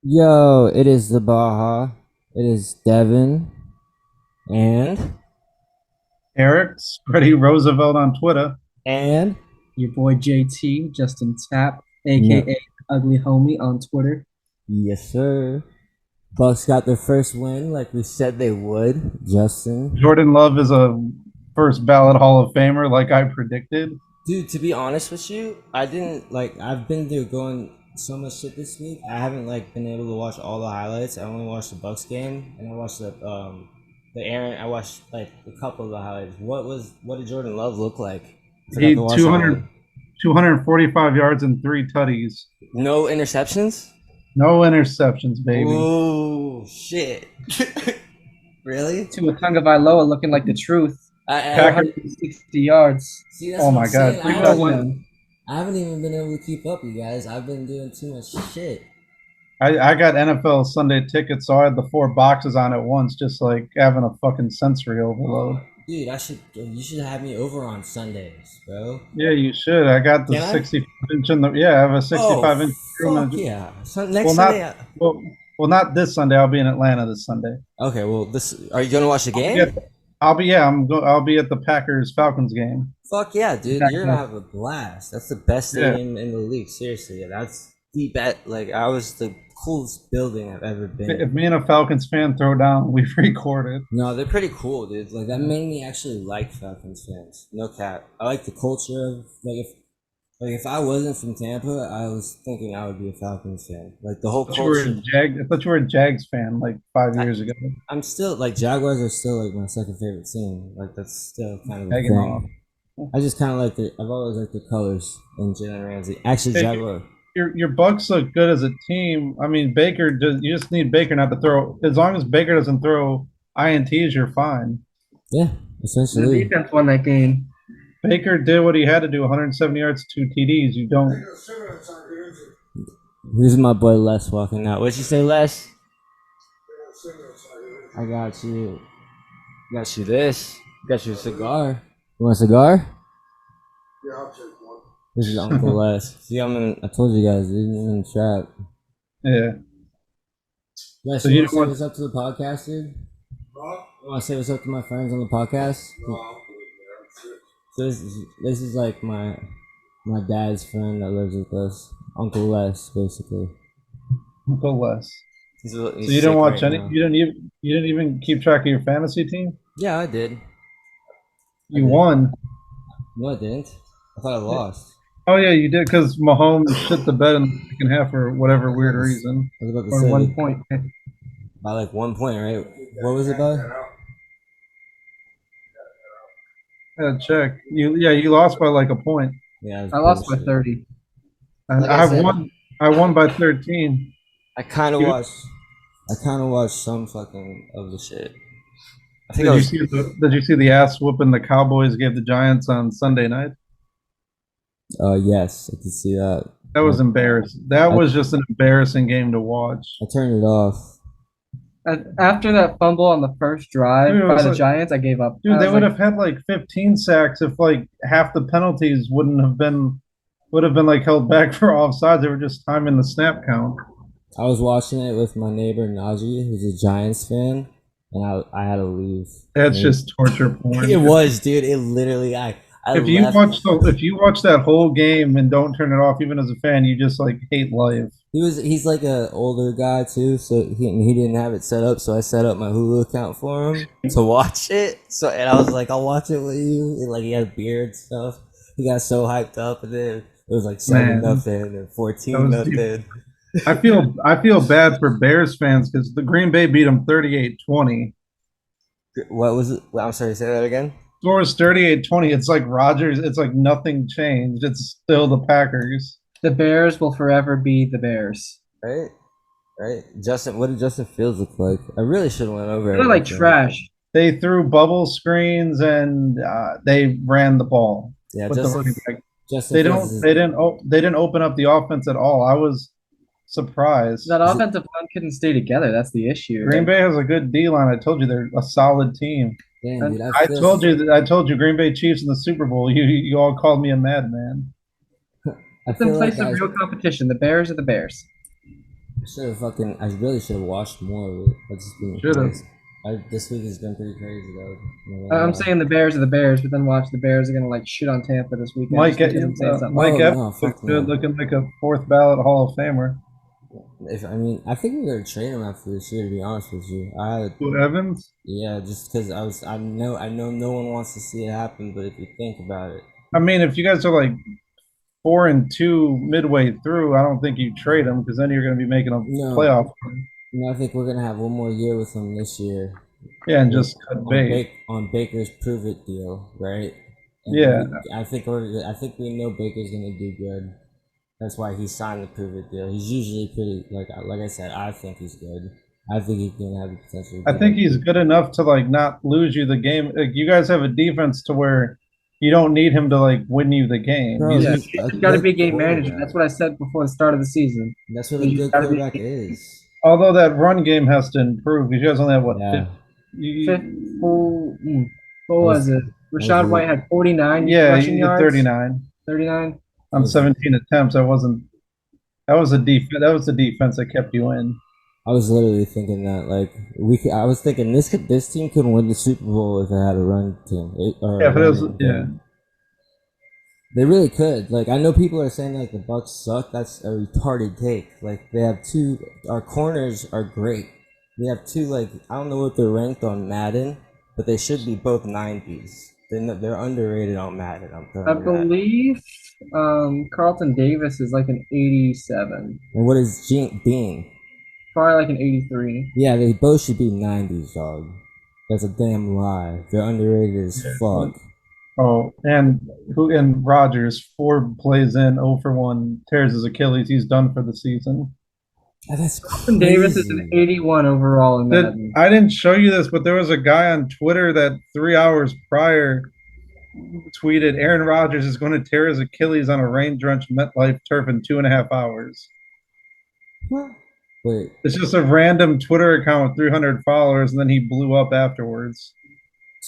Yo, it is the Baja. It is Devin and Eric, Freddie Roosevelt on Twitter. and Your boy JT, Justin Tapp, no, aka Ugly Homie on Twitter. yes sir. Bucks got their first win, like we said they would. Justin, Jordan Love is a first ballot Hall of Famer, like I predicted. dude. To be honest with you, I didn't like. I've been through going so much shit this week. I haven't like been able to watch all the highlights. I only watched the Bucks game, and I watched the Aaron. I watched like a couple of the highlights. What did Jordan Love look like? I forgot to He watch two that hundred one. 245 yards and three tutties. No interceptions. No interceptions, baby. Oh shit! Really? Tua Tagovailoa looking like the truth. Packers, 460 yards. See, that's oh what I'm my God, saying. three touchdowns. I haven't even been able to keep up, you guys. I've been doing too much shit. I got NFL Sunday tickets, so I had the four boxes on at once, just like having a fucking sensory overload. Dude, you should have me over on Sundays, bro. Yeah, you should. I got the Can I? 65 inch in the yeah, I have a Oh, 65 inch room. fuck yeah. Next Well, Sunday. well, well, not this Sunday. I'll be in Atlanta this Sunday. Okay, well, are you gonna watch the Yeah, game? I'll be at the Packers Falcons game. Fuck yeah, dude. You're gonna have a blast. That's the best Yeah. stadium in the league. Seriously. Yeah, that's the bet. Like, I was the coolest building I've ever been If in. me and a Falcons fan throw down, we record it. No, they're pretty cool, dude. Like that made me actually like Falcons fans. No cap. I like the culture of if I wasn't from Tampa, I was thinking I would be a Falcons fan. Like the whole culture. I thought you were a Jags fan like 5 years ago. I'm still like Jaguars are still like my second favorite team. Like that's still kind of a Tagging off. thing. I just kind of like I've always liked the colors in Jalen Ramsey. Actually, Hey, Jaguar. your Bucks look good as a team. I mean, you just need Baker not to throw. As long as Baker doesn't throw ints, you're fine. Yeah, The essentially. defense won that game. Baker did what he had to do: 170 yards, two TDs. You don't. Who's my boy Les walking out? What'd you say, Les? I got you. Got you this. Got you a cigar. You want a cigar? Yeah, I'll take one. This is Uncle Les. See, I told you guys, dude, I'm in the trap. Yeah. Les, So you you want to don't say want. what's up to the podcast, dude? Huh? You want to say what's up to my friends on the podcast? No, I'll put it there. Shit. So this is like my dad's friend that lives with us, Uncle Les, basically. Go less. He's So you didn't sick watch right any. now. You didn't even keep track of your fantasy team. Yeah, I did. You did. won. No, I didn't. I thought I lost. Oh yeah, you did because Mahomes shit the bed in the second half for whatever weird reason. I was about to Or say 1 point. by like 1 point, right? What was it by? Yeah, check. You lost by like a point. Yeah, I lost by bullshit. 30. And Like I said- I won by 13. I kind of You- watched some fucking of the shit. I think Did I you was. see did you see the ass whooping the Cowboys gave the Giants on Sunday night? Yes, I could see that. That was embarrassing. That was just an embarrassing game to watch. I turned it off. After that fumble on the first drive Dude, it by was the like- Giants, I gave up. Dude, I they was would like, have had like 15 sacks if like half the penalties would have been like held back for offsides. They were just timing the snap count. I was watching it with my neighbor Najee, who's a Giants fan, and I had to leave. That's And just torture porn. it was, dude. It literally I If you left. if you watch that whole game and don't turn it off, even as a fan, you just like hate life. He's like a older guy too, so he didn't have it set up, so I set up my Hulu account for him to watch it. So and I was like, I'll watch it with you. And, like he had a beard and stuff. He got so hyped up, and then it was like 7-0 and That 14-0. I feel bad for Bears fans because the Green Bay beat them 38-20. What was it? Well, I'm sorry, say that again. Score was 38-20. It's like Rodgers. It's like nothing changed. It's still the Packers. the Bears will forever be the Bears. Right, right. Justin, what did Justin Fields look like? I really should have went over. They're like everything. trash. They threw bubble screens and they ran the ball Yeah, with the running back. Justin They Fields don't. is- They didn't open up the offense at all. I was surprised. That offensive line couldn't stay together. That's the issue. Green Bay has a good D line. I told you they're a solid team. Damn, dude, I feel- told you Green Bay Chiefs in the Super Bowl. You all called me a madman. I It's in feel place like of real competition. The Bears are the Bears. I really should have watched more of it. I just been Should've. crazy. This week has been pretty crazy though. I'm saying the Bears are the Bears, but then watch the Bears are gonna like shit on Tampa this weekend. Mike, just because I'm saying something. Mike Oh, Evans no, looked fuck good, no. looking like a fourth ballot Hall of Famer. I think we're gonna trade him after this year. To be honest with you, Who, Evans? yeah, just because I know no one wants to see it happen, but if you think about it, I mean, if you guys are like 4-2 midway through, I don't think you trade him because then you're going to be making a No. playoff run. I think we're gonna have one more year with him this year. Yeah, and just cut on, bait. on Baker's prove it deal, right? And Yeah. I think we know Baker's gonna do good. That's why he signed the prove it deal. He's usually pretty like I said. I think he's good. I think he's gonna have the potential. I think he's good enough to like not lose you the game. Like, you guys have a defense to where you don't need him to like win you the game. Bro, Yeah, he's he's a got to good be a game manager. quarterback. That's what I said before the start of the season. That's what a He's good gotta be- quarterback is. Although that run game has to improve. You guys only have what? Yeah. What was it? Rashad was White had 49 Yeah, rushing you did yards. 39 39. on 17 attempts. That was the defense. That was the defense that kept you in. I was literally thinking that I was thinking this team could win the Super Bowl if it had a run team. They really could. Like, I know people are saying like the Bucks suck. That's a retarded take. Like, they have our corners are great. We have two, like, I don't know what they're ranked on Madden, but they should be both 90s. They're underrated on Madden. I believe Carlton Davis is like an 87. And what is Dean? Probably like an 83. Yeah, they both should be 90s, dog. That's a damn lie. They're underrated as fuck. Oh, and Rodgers 4 plays in 0 for 1, tears his Achilles. He's done for the season. That's Carlton Davis is an 81 overall in Madden. I didn't show you this, but there was a guy on Twitter that 3 hours prior tweeted Aaron Rodgers is going to tear his Achilles on a rain-drenched MetLife turf in 2.5 hours. What? Wait. It's just a random Twitter account with 300 followers, and then he blew up afterwards.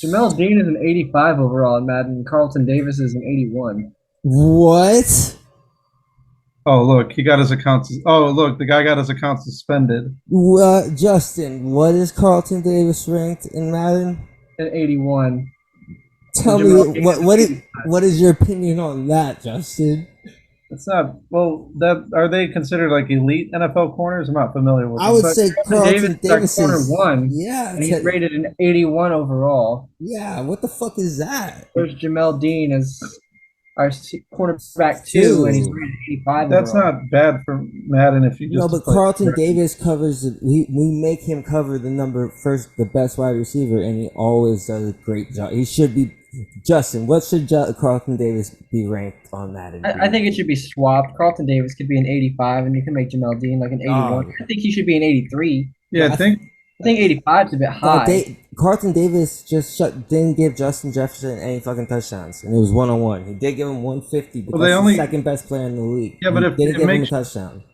Jamel Dean is an 85 overall in Madden. Carlton Davis is an 81. What? Oh, look, he got his account. Oh, look, the guy got his account suspended. Justin, what is Carlton Davis ranked in Madden? An 81. Tell me what is your opinion on that, Justin? It's not are they considered like elite NFL corners? I'm not familiar with them. I would say Carlton Davis corner is 1. Yeah, and he's rated an 81 overall. Yeah, what the fuck is that? There's Jamel Dean as our cornerback 2, and he's rated 85. That's overall. not bad for Madden if you just. No, but Carlton Davis covers. We make him cover the best wide receiver, and he always does a great job. He should be. Justin, what should Carlton Davis be ranked on Madden? I think it should be swapped. Carlton Davis could be an 85, and you can make Jamel Dean like an 81. I think he should be an 83. Yeah, I think 85 is a bit high. Carlton Davis didn't give Justin Jefferson any fucking touchdowns, and it was 1-on-1. He did give him 150, but that's the second best player in the league. Yeah, but he if didn't it give him a makes touchdown.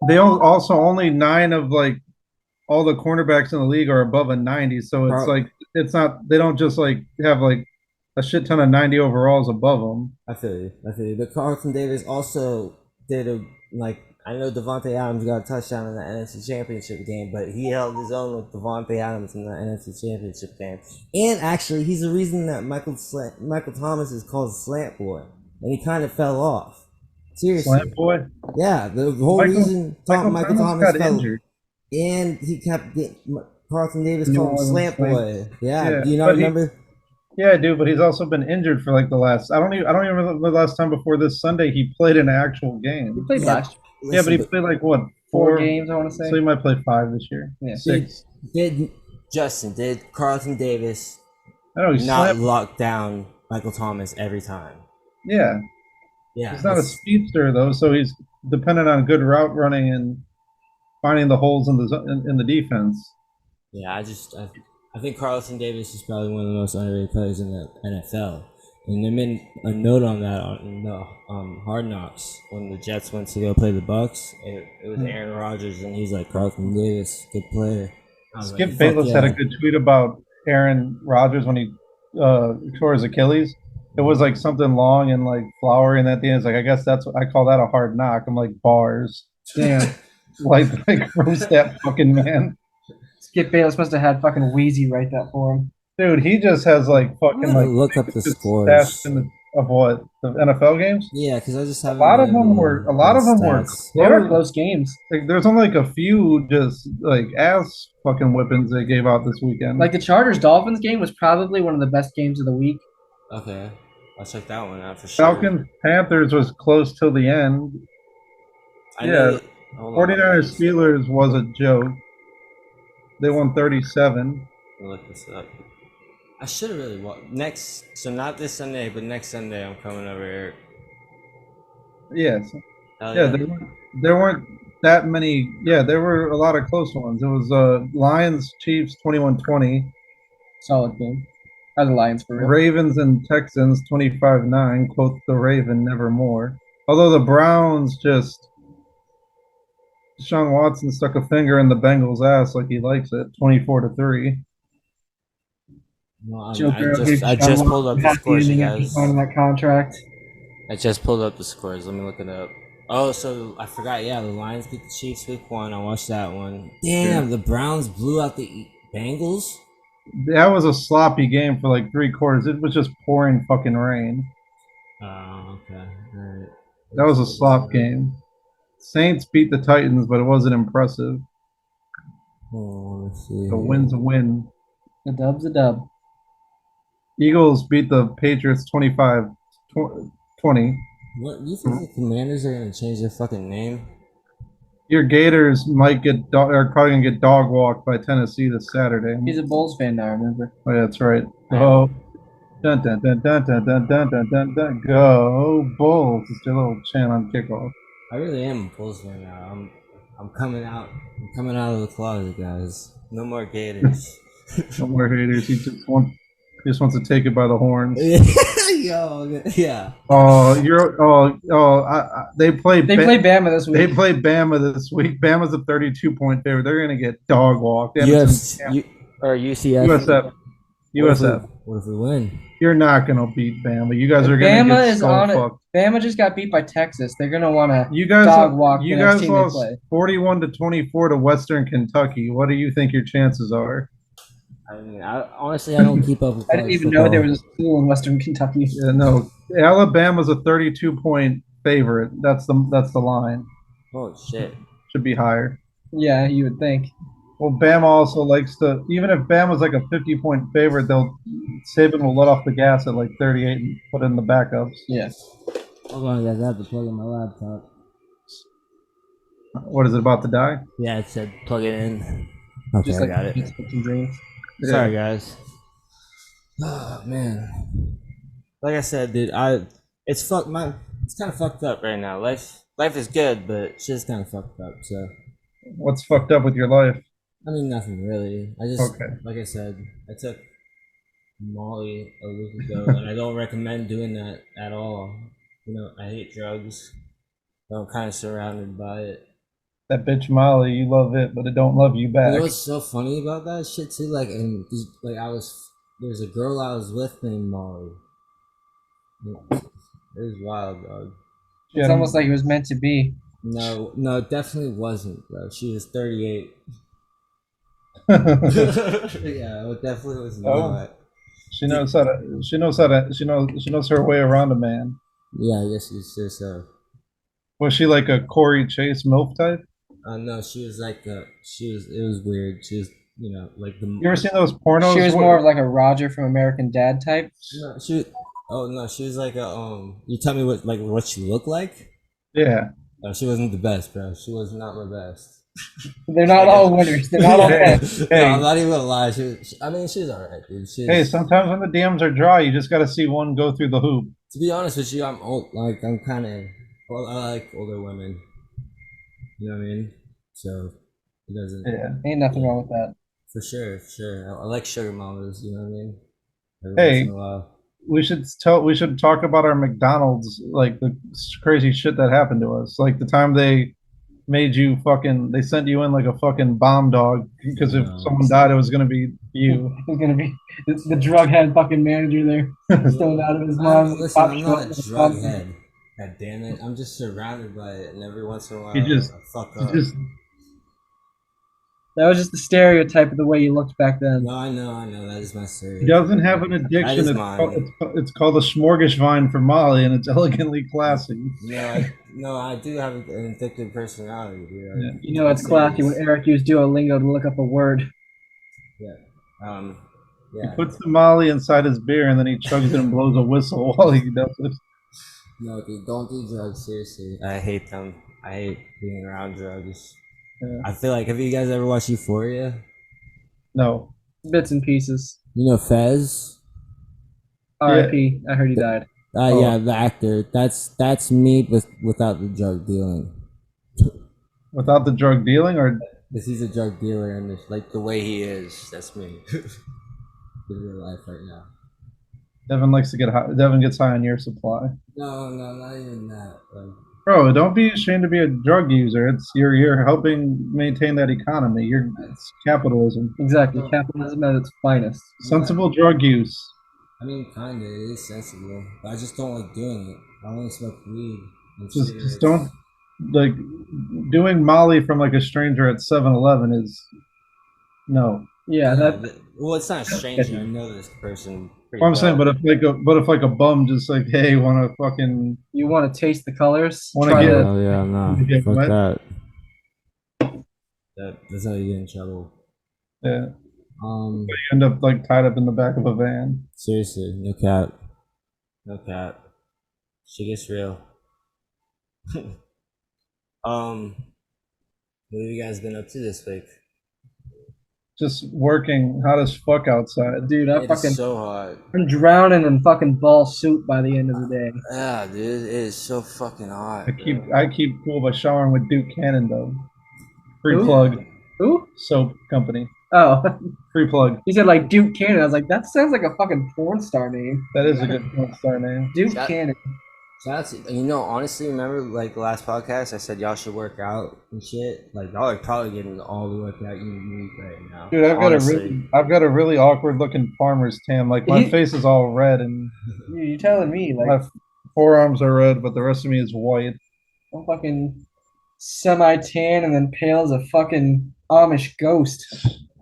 they also only 9 of like all the cornerbacks in the league are above a 90, so it's like it's not. They don't just like have like a shit ton of 90 overalls above them. I feel you. But Carlton Davis also did I know Devontae Adams got a touchdown in the NFC Championship game, but he held his own with Devontae Adams in the NFC Championship game. And actually, he's the reason that Michael Thomas is called Slant Boy, and he kind of fell off. Seriously. Slant Boy? Yeah, the whole reason Michael Thomas fell injured. And he kept Carlton Davis called him Slant Boy. Yeah, do you not remember? Yeah, I do, but he's also been injured for like the last. I don't even remember the last time before this Sunday he played an actual game. He played last year. Yeah, but he played like what 4 games, I want to say. So he might play 5 this year. Yeah, 6. Did Carlton Davis he's not lock down Michael Thomas every time? Yeah. He's not a speedster though, so he's dependent on good route running and finding the holes in the defense. Yeah, I think Carlton Davis is probably one of the most underrated players in the NFL. And they made a note on that on Hard Knocks when the Jets went to go play the Bucks. It was Aaron Rodgers, and he's like, Carlton Davis, good player. Skip Bayless had a good tweet about Aaron Rodgers when he tore his Achilles. It was like something long and like flowery, and at the end, it's like, I guess I call that a hard knock. I'm like, bars. Yeah. like roast that fucking man. Skip Bayless must have had fucking Wheezy write that for him. Dude, he just has like I'm fucking gonna like look up the just stashed scores. in of what the NFL games. Yeah, because I just A haven't lot been of them able were. to A lot run of them were stats. They were close. close games. Like, there's only like a few just like ass fucking whippings they gave out this weekend. Like the Chargers Dolphins game was probably one of the best games of the week. Okay, I'll check that one out for sure. Falcons Panthers was close till the end. I know. Yeah, Hold on, 49ers Steelers was a joke. They won 37. I'll look this up. I should have really next. So not this Sunday, but next Sunday I'm coming over here. Yes. Hell Yeah, yeah. there weren't that many. Yeah, there were a lot of close ones. It was Lions Chiefs 21-20, Solid game. Are the Lions for real? Ravens and Texans 25-9. Quote the Raven, nevermore. Although the Browns just Deshaun Watson stuck a finger in the Bengals' ass like he likes it, 24-3. No, Joe I Burrow just gave just Deshaun pulled up the Watson scores, you ending after guys. signing that contract. I just pulled up the scores. Let me look it up. Oh, so I forgot. Yeah, the Lions beat the Chiefs week 1. I watched that one. Damn, the Browns blew out the Bengals. That was a sloppy game for like 3 quarters. It was just pouring fucking rain. Oh, okay. All right. That was a slop game. Saints beat the Titans, but it wasn't impressive. Oh, let's see. The win's a win. The dub's a dub. Eagles beat the Patriots 25-20. What you think the Commanders are gonna change their fucking name? Your Gators might are probably gonna get dog walked by Tennessee this Saturday. He's a Bulls fan now, remember? Oh yeah, that's right. Oh, dun dun dun dun dun dun dun dun dun dun. Go Bulls! It's your little chant on kickoff. I really am a Bulls fan now. I'm coming out. I'm coming out of the closet, guys. No more Gators. No more haters. He just wants to take it by the horns. Yo, yeah. Oh, they play. They play Bama this week. They play Bama this week. Bama's a 32-point favorite. They're gonna get dog walked. Or UCF. USF. USF. What if we win? You're not gonna beat Bama. You guys are gonna Bama get is so on it. fucked. Bama just got beat by Texas. They're gonna want to You guys, dog walk you the next guys team they lost play. 41-24 to Western Kentucky. What do you think your chances are? I mean, honestly, I don't keep up with I didn't college even know there football. was a school in Western Kentucky. Yeah, no, Alabama's a 32-point favorite. That's the line. Oh shit. Should be higher. Yeah, you would think. Well, Bama also likes to. Even if Bama's like a 50-point favorite, Saban will let off the gas at like 38 and put in the backups. Yeah. Hold on, guys. I have to plug in my laptop. What is it about to die? Yeah, it said plug it in. Okay, Just I like got it. some dreams. Sorry, guys. Oh man. Like I said, dude, it's kind of fucked up right now. Life is good, but shit's kind of fucked up. So, What's fucked up with your life? I mean, nothing really. I just, Okay. like I said, I took Molly a week ago, and I don't recommend doing that at all. You know, I hate drugs. I'm kind of surrounded by it. That bitch Molly, you love it, but it don't love you back. You know what's so funny about that shit too? Like, and like there's a girl I was with named Molly. It was wild, dog. It's almost like it was meant to be. No, it definitely wasn't, bro. She was 38. Yeah, it definitely was not. She knows her way around a man. Yeah, I guess you should say. Was she like a Corey Chase MILF type? No, she was like it was weird. She was, like the. You ever seen those pornos? She was more of like a Roger from American Dad type. No, she was like a You tell me what she looked like. Yeah. No, she wasn't the best, bro. She was not my best. They're not all winners. They're not all best. No, I'm not even gonna lie. She was alright, dude. Hey, sometimes when the DMs are dry, you just got to see one go through the hoop. To be honest with you, I'm old. Like I'm kind of. Well, I like older women. You know what I mean? So it doesn't. Yeah. Ain't nothing wrong with that. For sure. I like sugar mamas. You know what I mean? Every Hey. once in a while. We should talk about our McDonald's, like the crazy shit that happened to us. Like the time they made you they sent you in like a fucking bomb dog because if someone died, it was gonna be you. It was gonna be the drug head fucking manager there, stoned out of his mind. Listen, I'm not a drug head. God damn it! I'm just surrounded by it, and every once in a while, You just- I fuck up. That was just the stereotype of the way you looked back then. No, I know. That is my He stereotype. doesn't have an That addiction. is It's, mine. it's called a smorgasbord for Molly, and it's elegantly classy. No, I do have an addictive personality, dude. Yeah. You know, I'm it's classy when serious. Eric used Duolingo to look up a word. Yeah. Um. He Yeah. puts the Molly inside his beer, and then he chugs it and blows a whistle while he does it. No, dude, don't do drugs. Seriously, I hate them. I hate being around drugs. Yeah. I feel like, have you guys ever watched Euphoria? No. Bits and pieces. You know Fez? R.I.P. I heard he died. Yeah, the actor. That's me without the drug dealing. Without the drug dealing, or Because he's a drug dealer, and like the way he is, that's me. In real life right now. Devin likes to get high. Devin gets high on your supply. No, not even that. Bro, don't be ashamed to be a drug user. It's you're helping maintain that economy. It's capitalism. Exactly. Capitalism at its finest. Sensible drug use. I mean, kinda, it is sensible. But I just don't like doing it. I only smoke weed and Just cigarettes. don't like doing Molly from like a stranger at 7-Eleven is no. Yeah, that Well, it's not a stranger. I know this person pretty Well, I'm well. saying, but if like a bum just like, hey, want to fucking you want to taste the colors. Want Try to get the Oh yeah, no, get fuck wet? that. That's how you get in trouble. Yeah, Um, you end up like tied up in the back of a van. seriously, no cap, no cap. Shit gets real. What have you guys been up to this week? Just working hot as fuck outside. dude. It is so hot. I'm drowning in fucking ball soup by the end of the day. Yeah, dude, it is so fucking hot. I keep cool by showering with Duke Cannon though. Free Who? plug. Who? Soap company. Oh, Free plug. he said like Duke Cannon. I was like, that sounds like a fucking porn star name. That is a good porn star name. Duke That- Cannon. Shout out to, honestly, remember like the last podcast I said y'all should work out and shit? Like y'all are probably getting all the workout you need right now. Dude, Honestly. I've got a really awkward looking farmer's tan. Like my face is all red and You're telling me like my forearms are red, but the rest of me is white. I'm fucking semi-tan and then pale as a fucking Amish ghost.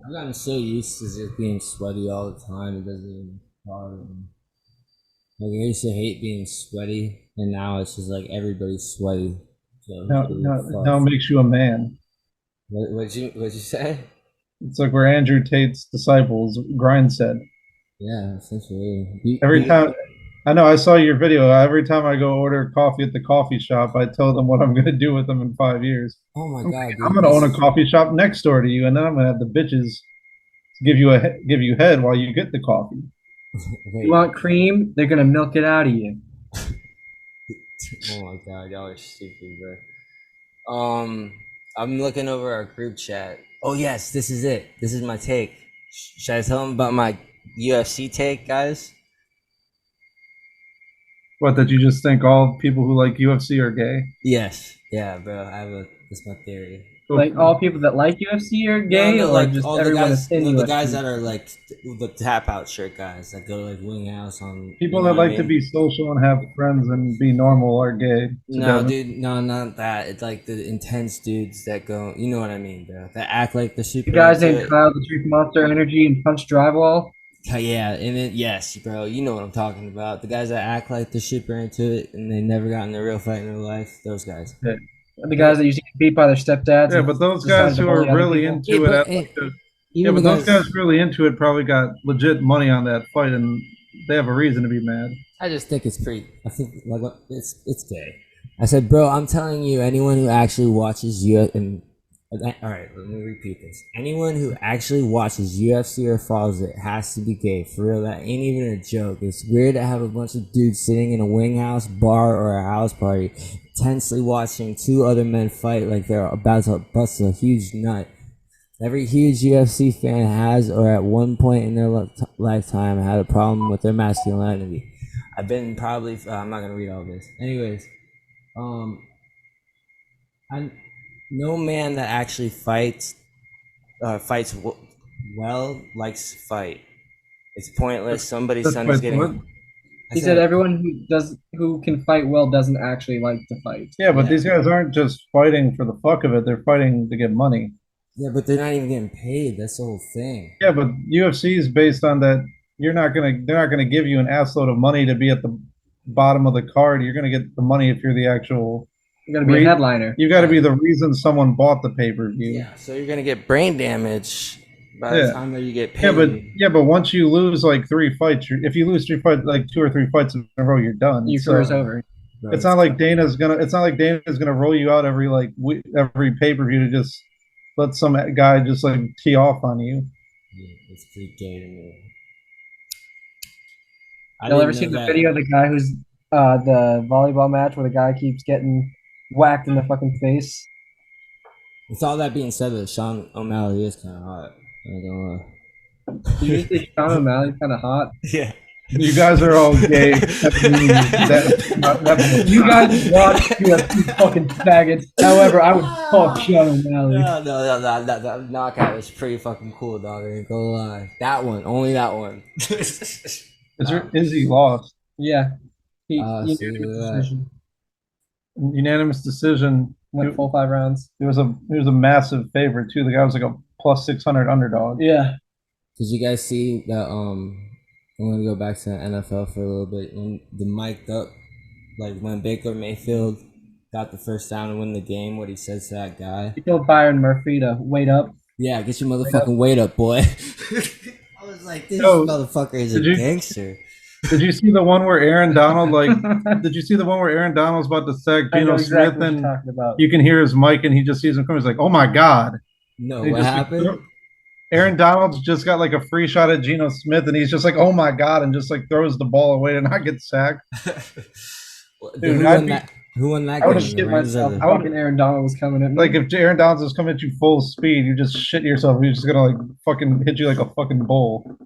I've gotten so used to just being sweaty all the time, it doesn't even bother me. Like I used to hate being sweaty, and now it's just like everybody's sweaty. So Now it makes you a man. What'd you say? It's like where Andrew Tate's disciples Grind said. Yeah, essentially. Every time I know I saw your video. Every time I go order coffee at the coffee shop, I tell them what I'm gonna do with them in 5 years. Oh my god, dude, I'm gonna own a coffee shop next door to you, and then I'm gonna have the bitches give you head while you get the coffee. Wait. You want cream? They're gonna milk it out of you. Oh my god, y'all are stupid, bro. I'm looking over our group chat. Oh yes, this is it. This is my take. Should I tell them about my UFC take, guys? What, that you just think all people who like UFC are gay? Yes. Yeah, bro. That's my theory. Like all people that like UFC are gay, No, or like just all everyone the guys, that's in the UFC? guys that are like the tap out shirt guys that go to like Wing House on. People you know that what I like to mean? be social and have friends and be normal are gay. No, dude, no, not that. It's like the intense dudes that go. You know what I mean, bro? That act like the super. The guys into named it. Kyle that drink Monster Energy and punch drywall. Yeah, and then yes, bro, you know what I'm talking about. The guys that act like they're super into it and they never got in a real fight in their life. Those guys. Yeah. The guys that used to get beat by their stepdads. Yeah, but those guys who are really into it, but those guys really into it probably got legit money on that fight, and they have a reason to be mad. I just think it's pretty. I think like it's gay. I said, bro, I'm telling you, anyone who actually watches and all right, let me repeat this. Anyone who actually watches UFC or follows it has to be gay. For real, that ain't even a joke. It's weird to have a bunch of dudes sitting in a wing house, bar, or a house party, intensely watching two other men fight like they're about to bust a huge nut. Every huge UFC fan has, or at one point in their lifetime, had a problem with their masculinity. I've been probably. I'm not gonna read all this. Anyways, no man that actually fights well likes to fight. It's pointless. Somebody's son is getting. He said everyone who can fight well doesn't actually like to fight. Yeah, but these guys aren't just fighting for the fuck of it. They're fighting to get money. Yeah, but they're not even getting paid. That's the whole thing. Yeah, but UFC is based on that. They're not gonna give you an assload of money to be at the bottom of the card. You're gonna get the money if you're the actual. You're gonna be a headliner. You got to be the reason someone bought the pay-per-view. Yeah, so you're gonna get brain damage by the time that you get paid. But once you lose like 3 fights, if you lose 3 fights, like 2 or 3 fights in a row, you're done. Your career's over. It's not like Dana's gonna roll you out every pay-per-view to just let some guy just like tee off on you. Yeah, it's pretty gay to me. Y'all ever seen the video of the guy who's the volleyball match where the guy keeps getting whacked in the fucking face? With all that being said, though, Sean O'Malley is kind of hot. I don't know. You just think Sean O'Malley's kind of hot? Yeah. You guys are all gay. You guys watch UFC fucking faggots. However, I would fuck Sean O'Malley. No, that knockout was pretty fucking cool, dog. I ain't gonna lie. That one, only that one. Izzy lost. Yeah. Unanimous decision. Went full 5 rounds. He was a massive favorite too. The guy was like a plus 600 underdog. Yeah. Did you guys see that? I'm gonna go back to the NFL for a little bit. When the mic'd up, like when Baker Mayfield got the first down and win the game, what he says to that guy. He told Byron Murphy to wait up. Yeah, get your motherfucking weight up, boy. I was like, this motherfucker is a gangster. Did you see the one where Aaron Donald did you see the one where Aaron Donald's about to sack Geno Smith and you can hear his mic and he just sees him coming? He's like, oh my God. No, what happened? Aaron Donald's just got like a free shot at Geno Smith and he's just like, oh my God, and just like throws the ball away and not get sacked. Dude, who won that game? I would have shit myself. Fucking Aaron Donald was coming at me. Like if Aaron Donald was coming at you full speed, you just shit yourself. He's just gonna like fucking hit you like a fucking bull.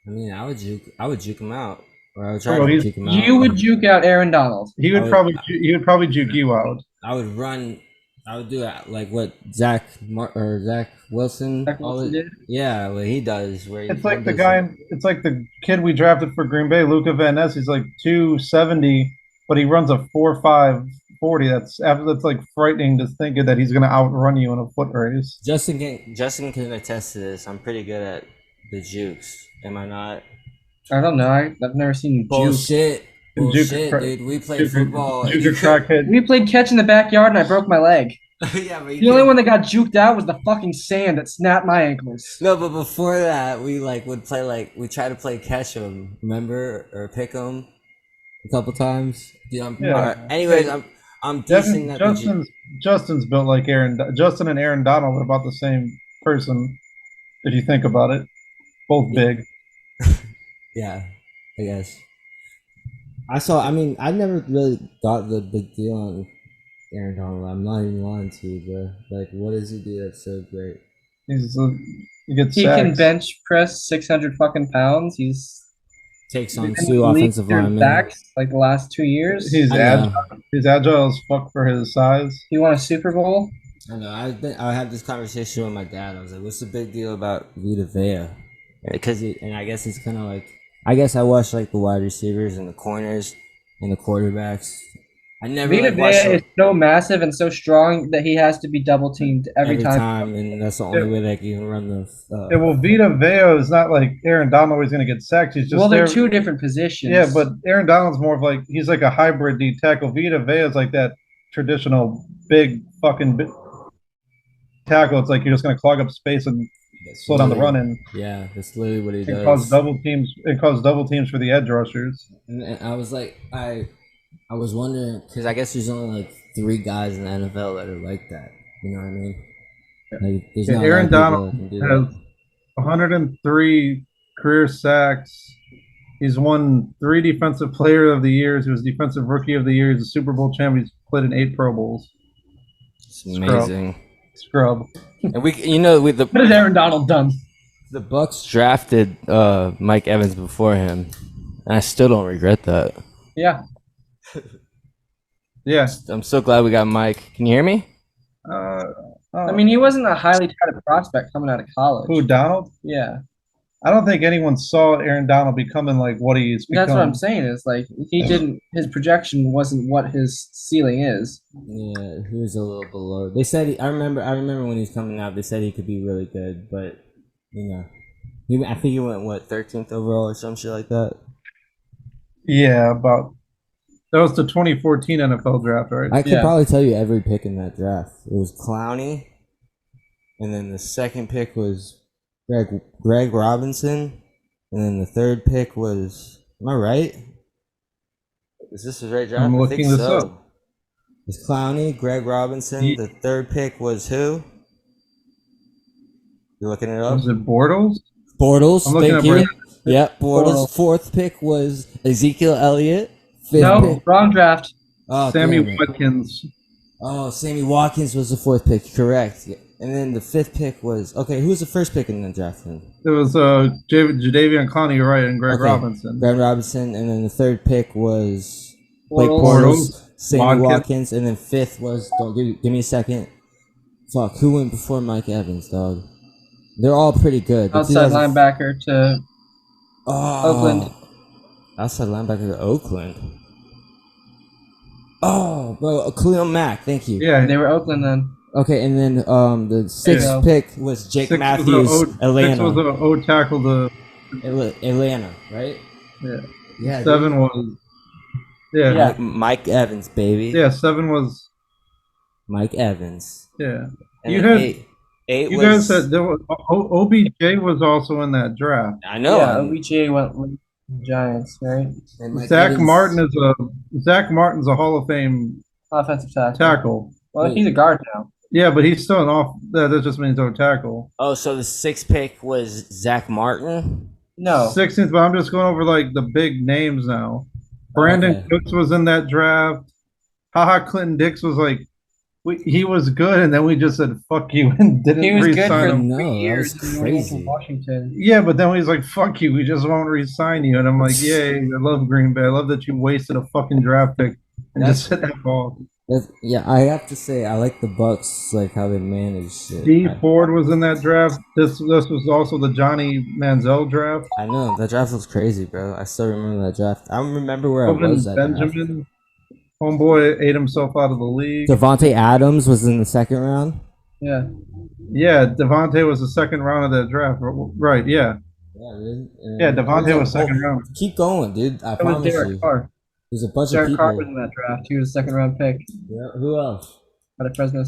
I mean, I would juke him out, or I would try to juke him out. You would juke out Aaron Donald. He would probably juke you out. I would run. I would do it like what Zach Wilson did. Yeah, what he does. Where it's like the guy. It's like the kid we drafted for Green Bay, Luca Van Ness. He's like 270, but he runs a 4.5 40. That's like frightening to think that he's gonna outrun you in a foot race. Justin can attest to this. I'm pretty good at the jukes. Am I not? I don't know. I've never seen you bullshit. Bullshit, dude. We played football. We played catch in the backyard and I broke my leg. Yeah, but the only one that got juked out was the fucking sand that snapped my ankles. No, but before that, we would play we try to play catch 'em, remember, or pick 'em a couple times. Yeah. Anyways, I'm decent at Justin's built like Justin and Aaron Donald are about the same person, if you think about it. Both big. Yeah, I guess. I never really thought the big deal on Aaron Donald. I'm not even lying to you, bro. Like, what does he do that's so great? He can bench press 600 fucking pounds. Takes on 2 offensive linemen. Backs like the last 2 years. He's agile. He's agile as fuck for his size. He won a Super Bowl. I know. I had this conversation with my dad. I was like, "What's the big deal about Vita Vea?" And I guess it's kind of like, I guess I watch like the wide receivers and the corners and the quarterbacks. I never Vita Vea is so massive and so strong that he has to be double teamed every time, and that's the only way they can even run the. Well, Vita Vea is not like Aaron Donald. He's going to get sacked. He's just they're 2 different positions. Yeah, but Aaron Donald's more of like he's like a hybrid D tackle. Vita Vea is like that traditional big fucking tackle. It's like you're just going to clog up space and slow down the run in. Yeah, that's literally what he does. It caused double teams for the edge rushers. And I was like, I was wondering, because I guess there's only like 3 guys in the NFL that are like that. You know what I mean? Like, there's not Aaron Donald has 103 career sacks. He's won 3 Defensive Player of the Years. He was Defensive Rookie of the Year. He's a Super Bowl champion. He's played in 8 Pro Bowls. It's amazing. Scrub. And what has Aaron Donald done? The Bucks drafted Mike Evans before him, and I still don't regret that. Yeah. Yeah. I'm so glad we got Mike. Can you hear me? I mean, he wasn't a highly touted prospect coming out of college. Who, Donald? Yeah. I don't think anyone saw Aaron Donald becoming like what he's become. That's what I'm saying. Is like he didn't. His projection wasn't what his ceiling is. Yeah, he was a little below. They said I remember when he was coming out. They said he could be really good, but I think he went 13th overall or some shit like that. Yeah, about that was the 2014 NFL draft, right? I could probably tell you every pick in that draft. It was Clowney, and then the second pick was Greg Robinson, and then the third pick was. Am I right? Is this the right draft? I'm I looking think this so. up. It's Clowney, Greg Robinson. The third pick was who? You're looking it up? Was it Bortles? Bortles, I'm looking thank up you. right Yep, Bortles. Bortles. Fourth pick was Ezekiel Elliott. Fifth No, pick. wrong draft. Oh, Sammy damn it. Watkins. Oh, Sammy Watkins was the fourth pick, correct. And then the fifth pick was who was the first pick in the draft then? It was Jadeveon Clowney, you're right, and Greg Robinson. Greg Robinson, and then the third pick was Blake Bortles. Bortles, Sammy Watkins, and then fifth was give me a second. Fuck, who went before Mike Evans, dog? They're all pretty good. The Outside linebacker to Oakland. Outside linebacker to Oakland. Oh, bro, Khalil Mack, thank you. Yeah, They were Oakland then. Okay, and then the sixth pick was Jake Matthews, Atlanta. 6 was an O tackle to Atlanta, right? Yeah. Yeah. 7 was Mike Evans, baby. Yeah, 7 was Mike Evans. Yeah. And You then had eight you was, guys said there was OBJ was also in that draft. I know. Yeah, OBJ went with the Giants, right? Zach Martin's a Hall of Fame Offensive tackle. Well, he's a guard now. Yeah, but he's still an off. That just means no tackle. Oh, so the sixth pick was Zach Martin? No. 16th, but I'm just going over like the big names now. Brandon Cooks was in that draft. Clinton Dix was like, he was good, and then we just said fuck you and didn't re-sign him. No, 3 years. that was crazy. Washington. Yeah, but then he's like, fuck you, we just won't re-sign you. And I'm like, yay, I love Green Bay. I love that you wasted a fucking draft pick and just hit that ball. Yeah, I have to say I like the Bucks, like how they managed it. D Ford was in that draft. This was also the Johnny Manziel draft. I know that draft was crazy, bro. I still remember that draft. I don't remember where I was at. Benjamin, homeboy, ate himself out of the league. Devontae Adams was in the second round. Yeah. Yeah, Devontae was the second round of that draft. Right? Yeah. Yeah, Devontae was second round. Keep going, dude. I promise you. Carr. There's a bunch Derek of people. Carr was in that draft. He was a second round pick. Yeah. Who else? Out of Fresno.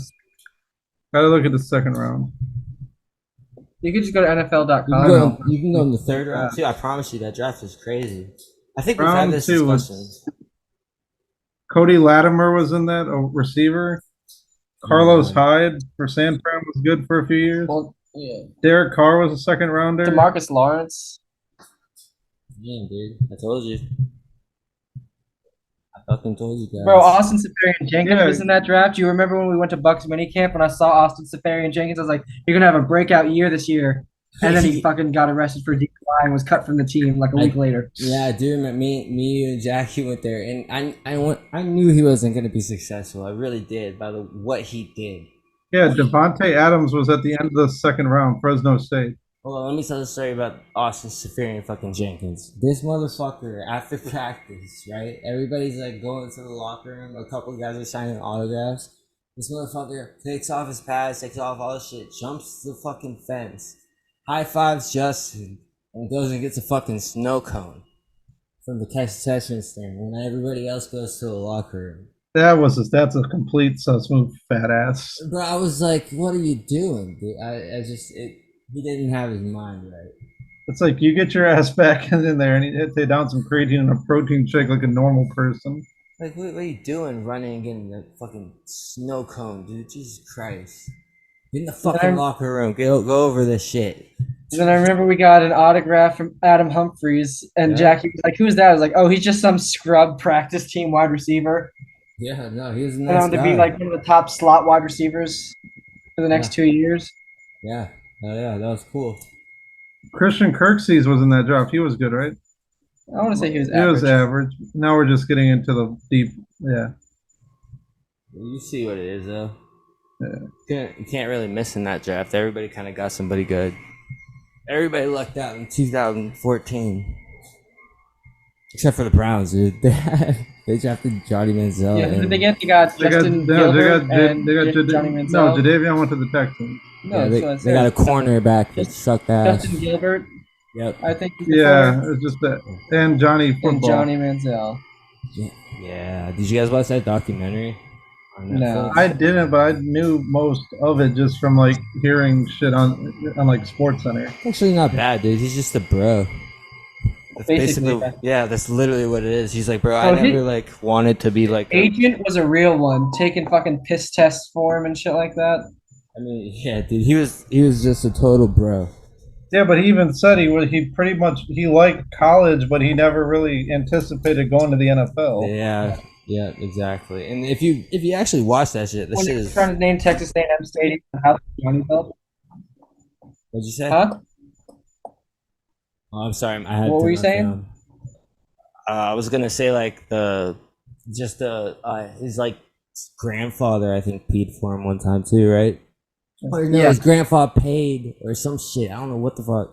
Gotta look at the second round. You could just go to NFL.com. You can go in the third round too. I promise you that draft is crazy. I think we've had Round this 2 discussion. Cody Latimer was in that, a receiver. Carlos Hyde for San Fran was good for a few years. Well, yeah. Derek Carr was a second rounder. DeMarcus Lawrence. Yeah, dude. I told you. I fucking told you guys. Bro, Austin Safarian Jenkins Yeah. was in that draft. You remember when we went to Bucks minicamp and I saw Austin Safarian Jenkins? I was like, you're going to have a breakout year this year. And then he fucking got arrested for DUI and was cut from the team like a week later. Yeah, I do remember me, you, and Jackie went there, and I knew he wasn't gonna be successful. I really did by what he did. Yeah, Devontae Adams was at the end of the second round, Fresno State. Hold on, let me tell the story about Austin Safarian fucking Jenkins. This motherfucker, after practice, right? Everybody's like going to the locker room. A couple of guys are signing autographs. This motherfucker takes off his pads, takes off all his shit, jumps the fucking fence, high fives Justin, and goes and gets a fucking snow cone from the concession stand when everybody else goes to the locker room. That's a complete sus move, fat ass. Bro, I was like, what are you doing, dude? He didn't have his mind right. It's like you get your ass back in there and you take down some creatine and a protein shake like a normal person. Like, what are you doing running and getting the fucking snow cone, dude? Jesus Christ. Get in the fucking locker room. Go over this shit. And then I remember we got an autograph from Adam Humphries, and Jackie was like, who's that? I was like, oh, he's just some scrub practice team wide receiver. Yeah, no, he was a Went nice on to guy. be like one of the top slot wide receivers for the next 2 years. Yeah, that was cool. Christian Kirksey's was in that draft. He was good, right? I want to say he was He average. was average. Now we're just getting into the deep. Yeah. You see what it is, though. Yeah. You can't really miss in that draft. Everybody kind of got somebody good. Everybody lucked out in 2014. Except for the Browns, dude. They drafted Johnny Manziel. Yeah, who did they And get? They got Justin Gilbert and Johnny no, Manziel. Jadeveon went to the Texans. No, yeah, that's what I they got a said. cornerback that sucked ass. Justin Gilbert, Yep. I think is the Yeah, corner, it's just that, and Johnny and football. Johnny Manziel. Yeah. Did you guys watch that documentary on No. Netflix? I didn't, but I knew most of it just from like hearing shit on like Sports Center. Actually, not bad, dude. He's just a bro. That's Basically, basically, yeah. That's literally what it is. He's like, bro, Oh, I never like wanted to be like. Agent was a real one, taking fucking piss tests for him and shit like that. I mean, yeah, dude. He was just a total bro. Yeah, but he even said he pretty much he liked college, but he never really anticipated going to the NFL. Yeah, exactly. And if you actually watch that shit, that When shit he was is. trying to name Texas A&M Stadium, how Johnny felt. What'd you say? Huh? Oh, I'm sorry. I had. What were you my saying? phone. I was gonna say like his like grandfather I think paid for him one time too, right? Or no, Yeah. his grandfather paid or some shit. I don't know what the fuck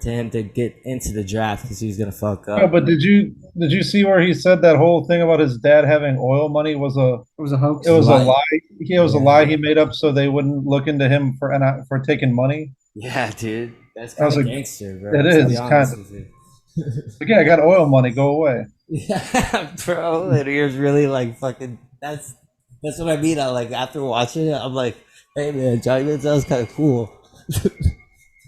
to him to get into the draft because he was gonna fuck up. Yeah, but did you see where he said that whole thing about his dad having oil money was a It was a hoax. it was a Lie. lie? It was a Yeah. lie he made up so they wouldn't look into him for taking money. Yeah, dude, that's I was kind of like, gangster, bro. it to be is honest kind of. with you. Like, yeah, I got oil money. Go away. Yeah, bro, it is really like fucking. That's what I mean. I like after watching it, I'm like, hey man, Johnny Manziel's kind of cool.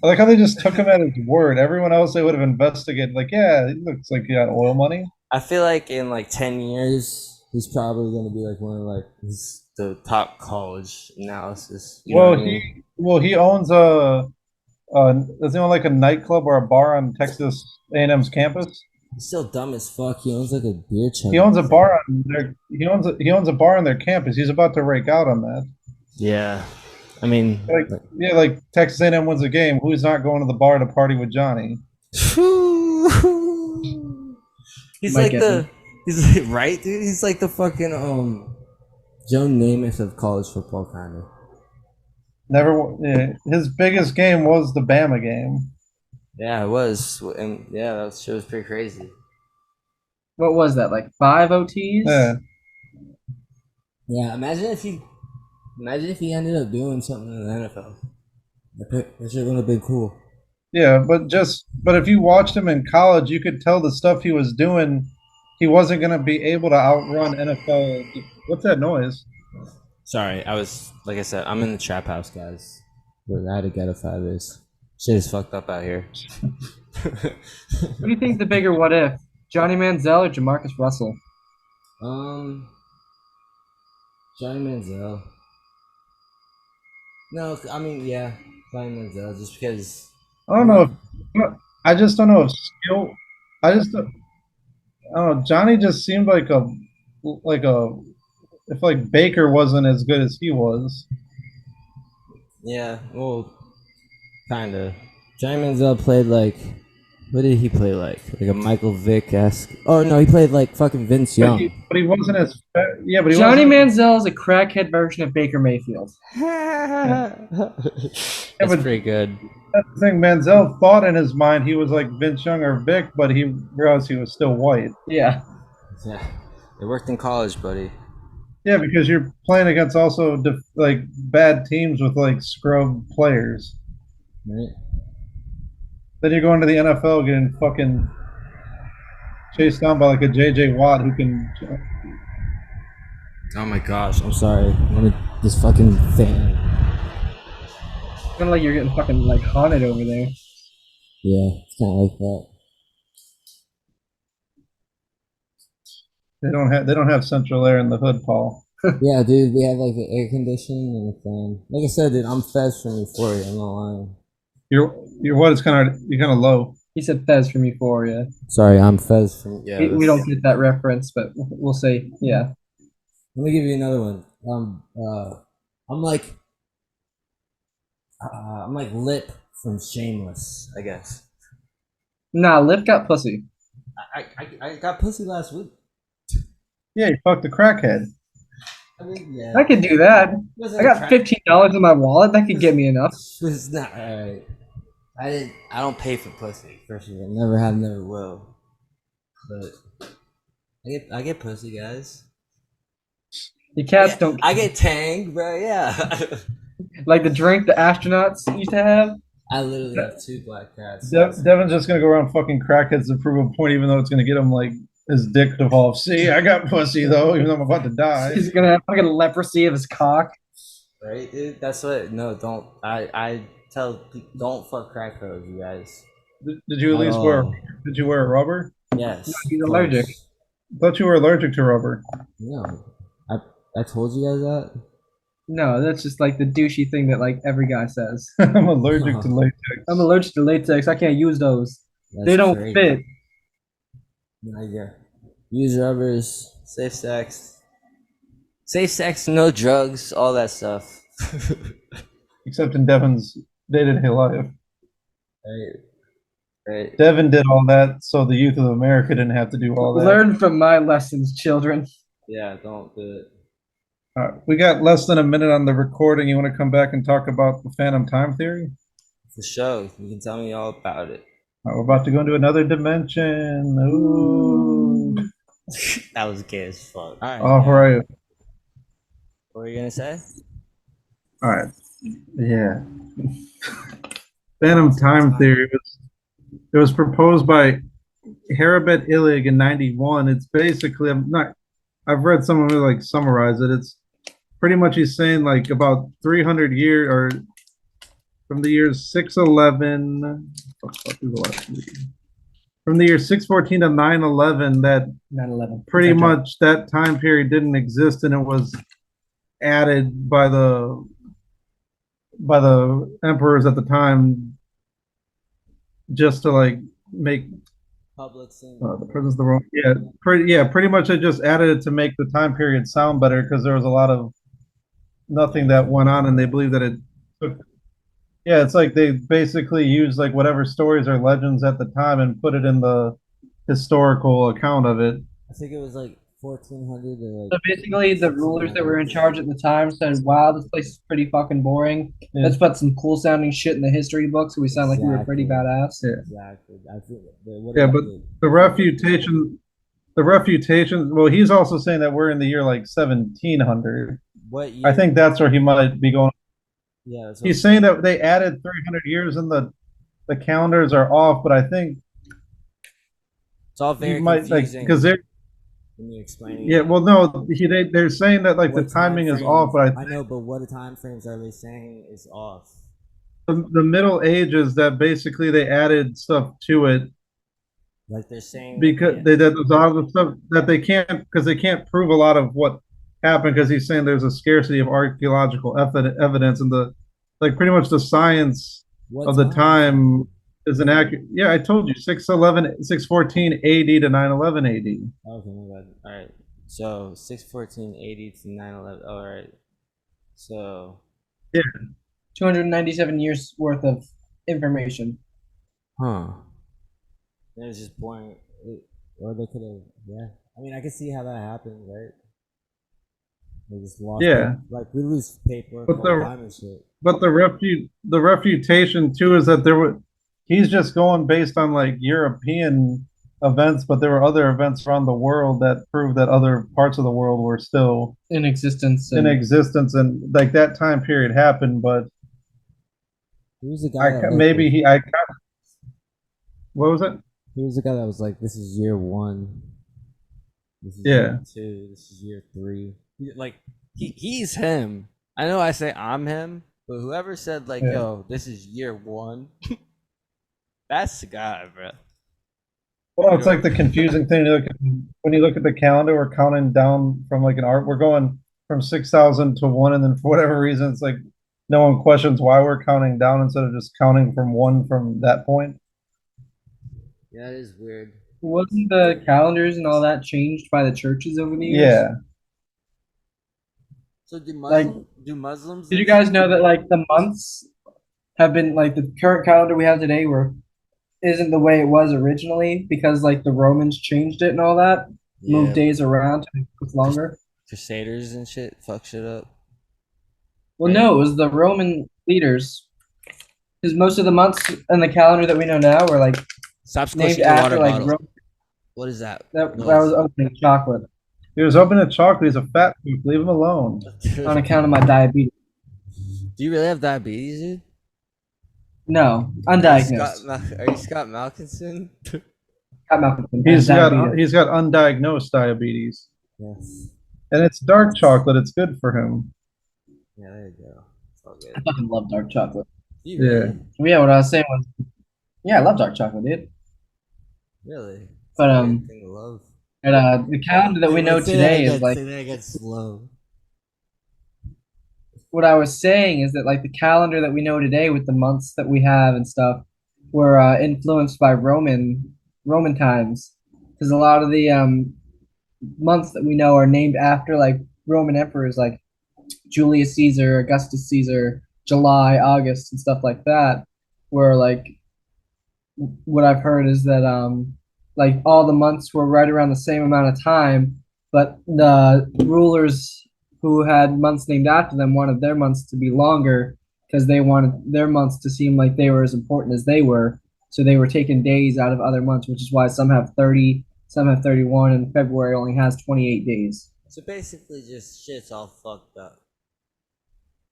I like how they just took him at his word. Everyone else they would have investigated. Like, yeah, he looks like he got oil money. I feel like in like 10 years, he's probably gonna be like one of like the top college analysis. You know what I mean? He owns does he own like a nightclub or a bar on Texas A&M's campus? He's still dumb as fuck. He owns like a beer chug. He owns a bar on their he owns a bar on their campus. He's about to rake out on that. Yeah, I mean, Like Texas A&M wins a game. Who's not going to the bar to party with Johnny? he's Might like get the him. he's like, right, dude. He's like the fucking Joe Namath of college football, kind of. His biggest game was the Bama game. Yeah, it was, and yeah, that shit was pretty crazy. What was that? Like 5 OTs? Yeah. Yeah, imagine if he ended up doing something in the NFL. That shit would have been cool. Yeah, but if you watched him in college, you could tell the stuff he was doing, he wasn't going to be able to outrun NFL. What's that noise? Sorry, like I said, I'm in the trap house, guys. Where I had to ghettoify this. Shit is fucked up out here. Who do you think the bigger what if? Johnny Manziel or Jamarcus Russell? Johnny Manziel. No, I mean, yeah, Johnny Manziel, just because. I don't know. I just don't know if skill. I don't know. Johnny just seemed like a if like Baker wasn't as good as he was. Yeah, well, kind of. Johnny Manziel played like. What did he play like? Like a Michael Vick-esque. Oh, no, he played like fucking Vince Young. But he wasn't as. Yeah, but he Johnny wasn't. Manziel is a crackhead version of Baker Mayfield. That's but- pretty good. That's the thing. Manziel thought in his mind he was like Vince Young or Vic, but he realized he was still white. Yeah. Yeah, it worked in college, buddy. Yeah, because you're playing against also like bad teams with like scrub players. Right? Then you're going to the NFL getting fucking chased down by like a JJ Watt who can. Oh my gosh, I'm sorry. This fucking thing. It's kind of like you're getting fucking like haunted over there. Yeah, it's kind of like that. They don't have central air in the hood, Paul. Yeah, dude, we have like the air conditioning and the fan. Like I said, dude, I'm Fez from Euphoria. I'm not lying. Your what is you're kind of low. He said Fez from Euphoria. Sorry, I'm Fez from. Yeah, We don't get that reference, but we'll say, yeah. Let me give you another one. I'm like Lip from Shameless, I guess. Nah, Lip got pussy. I got pussy last week. Yeah, you fucked the crackhead. I mean, yeah. I could do that. I got $15 in my wallet. That could get me enough. It's not alright. I don't pay for pussy. First of all, never have, never will. But I get pussy, guys. The cats don't I get tang, bro. Yeah. like the drink the astronauts used to have. I literally have 2 black cats. Devin's just gonna go around fucking crackheads to prove a point, even though it's gonna get him like his dick to fall. See, I got pussy though, even though I'm about to die. He's gonna have fucking leprosy of his cock. Right, dude. That's what. No, don't. I tell people don't fuck crack codes, you guys. Did you at least wear? Did you wear rubber? Yes. He's allergic. I thought you were allergic to rubber. No, I told you guys that. No, that's just like the douchey thing that like every guy says. I'm allergic to latex. I'm allergic to latex. I can't use those. That's They don't crazy. fit. Yeah. Use rubbers. Safe sex. Safe sex. No drugs. All that stuff. Except in Devin's day-to-day life. Right. Right. Devin did all that, so the youth of America didn't have to do all that. Learn from my lessons, children. Yeah. Don't do it. We got less than a minute on the recording. You want to come back and talk about the phantom time theory? The show. You can tell me all about it. We're about to go into another dimension. Ooh. That was gay as fuck. All right. All right. What were you gonna say? All right. Yeah. Phantom time theory it was proposed by Haribet Illig in 91. It's basically I've read someone who like summarize it. It's pretty much he's saying like about 300 years or from the years 611 from the year 614 to 911 that 9/11. pretty much that time period didn't exist and it was added by the emperors at the time just to like make Public scene. the prison's the wrong pretty much they just added it to make the time period sound better because there was a lot of nothing that went on and they believe that it took it's like they basically used like whatever stories or legends at the time and put it in the historical account of it. I think it was like 1400 or So like. basically, the rulers that were in charge at the time said, "Wow, this place is pretty fucking boring. Yeah. Let's put some cool sounding shit in the history books so we sound like we were pretty badass." Yeah. Exactly. I think. But the refutation. Well, he's also saying that we're in the year like 1700. What year? I think that's where he might be going. Yeah. That's He's saying that they added 300 years and the calendars are off, but I think it's all very he might like confusing. because they're Can you explain? yeah. Well, no, they're saying that like What the timing time is frames- off, but I know, but what time frames are they saying is off? the Middle Ages that basically they added stuff to it Like they're saying because they did a lot of the stuff that they can't because they can't prove a lot of what happened because he's saying there's a scarcity of archaeological evidence and the like pretty much the science of the time is inaccurate. Yeah, I told you 614 AD to 911 AD. Okay, my bad. All right. So 614 AD to 911. All right. So 297 years worth of information. It was just boring. Or they could have. Yeah. I mean, I can see how that happened, right? They just lost. Yeah. Like we lose paperwork But all the- the time and shit. But the refutation too is that he's just going based on like European events, but there were other events around the world that proved that other parts of the world were still In existence. in existence and like that time period happened, but Who was the guy? what was it? He was the guy that was like, "This is year 1. This is Yeah. year 2. This is year 3." Like he's him. I know I say I'm him, but whoever said like, Yeah. "Yo, this is year 1," that's the guy, bro. Well, it's like the confusing thing. When you look at the calendar, we're counting down from like an art. We're going from 6,000 to 1, and then for whatever reason, it's like no one questions why we're counting down instead of just counting from 1 from that point. Yeah, that is weird. Wasn't the calendars and all that changed by the churches over the years? Yeah. So do Muslims? Did you guys know that like the months have been like the current calendar we have today isn't the way it was originally because like the Romans changed it and all that, moved days around to make it longer? Crusaders and shit fuck shit up. Well, no, it was the Roman leaders Because most of the months in the calendar that we know now were like Stop named squishing your after water like bottle. What is that? that was opening chocolate He was opening chocolate. He's a fat freak. Leave him alone. on account of my diabetes. Do you really have diabetes, dude? No, Are you undiagnosed. Scott Malkinson? Got Malcolm. He's got diabetes. undiagnosed diabetes, Yes. and it's dark chocolate. It's good for him. Yeah, there you go. It's all I good. fucking love dark chocolate. You really? Well, yeah, what I was saying was, yeah, I love dark chocolate, dude. Really? It's But a weird thing to love. the calendar that we know today is like say that again slow. what I was saying is that like the calendar that we know today with the months that we have and stuff were influenced by Roman times because a lot of the months that we know are named after like Roman emperors like Julius Caesar, Augustus Caesar, July, August, and stuff like that. Where like what I've heard is that like all the months were right around the same amount of time, but the rulers who had months named after them wanted their months to be longer because they wanted their months to seem like they were as important as they were. So they were taking days out of other months, which is why some have 30, some have 31, and February only has 28 days. So basically, just shit's all fucked up.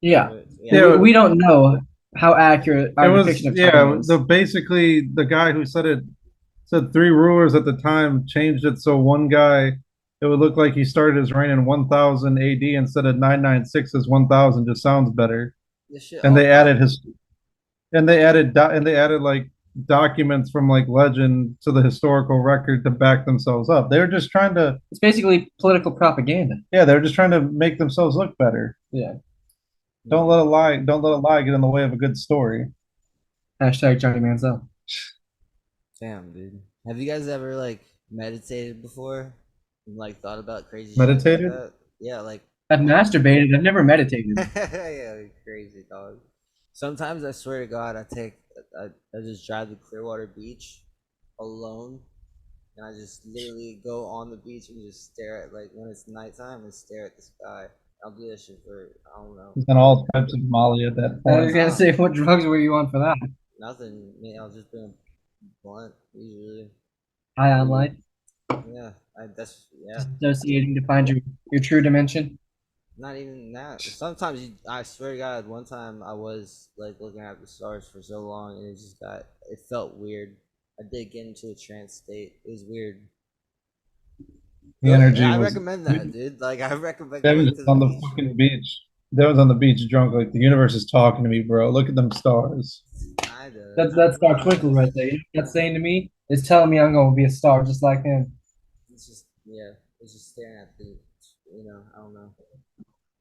Yeah. Yeah. We don't know how accurate our depiction of time is. Basically the guy who said three rulers at the time changed it so one guy it would look like he started his reign in 1000 AD instead of 996 as 1000 just sounds better. And they added like documents from like legend to the historical record to back themselves up. They were just trying to It's basically political propaganda. Yeah, they were just trying to make themselves look better. Yeah. Don't let a lie get in the way of a good story. Hashtag Johnny Manziel. Damn, dude. Have you guys ever like meditated before? And, like thought about crazy Meditated? shit like that? Yeah, like I've masturbated. I've never meditated. yeah, crazy dog. Sometimes I swear to God, I just drive to Clearwater Beach alone, and I just literally go on the beach and just stare at like when it's nighttime and stare at the sky. I'll do that shit for I don't know. He's on all types of Molly at that I was point. gonna say, what drugs were you on for that? Nothing. I mean, I'll just bring a blunt usually. High on life, Yeah, that's yeah. associating to find your true dimension. Not even that. Sometimes I swear to God, one time I was like looking at the stars for so long, and it felt weird. I did get into a trance state. It was weird. The energy. I recommend that, dude. Like I recommend. Devin's on the fucking beach. Devin's on the beach drunk. Like the universe is talking to me, bro. Look at them stars. That's Star Twinkle right there. You know what that's saying to me? It's telling me I'm gonna be a star just like him. It's just it's just staring at the, I don't know.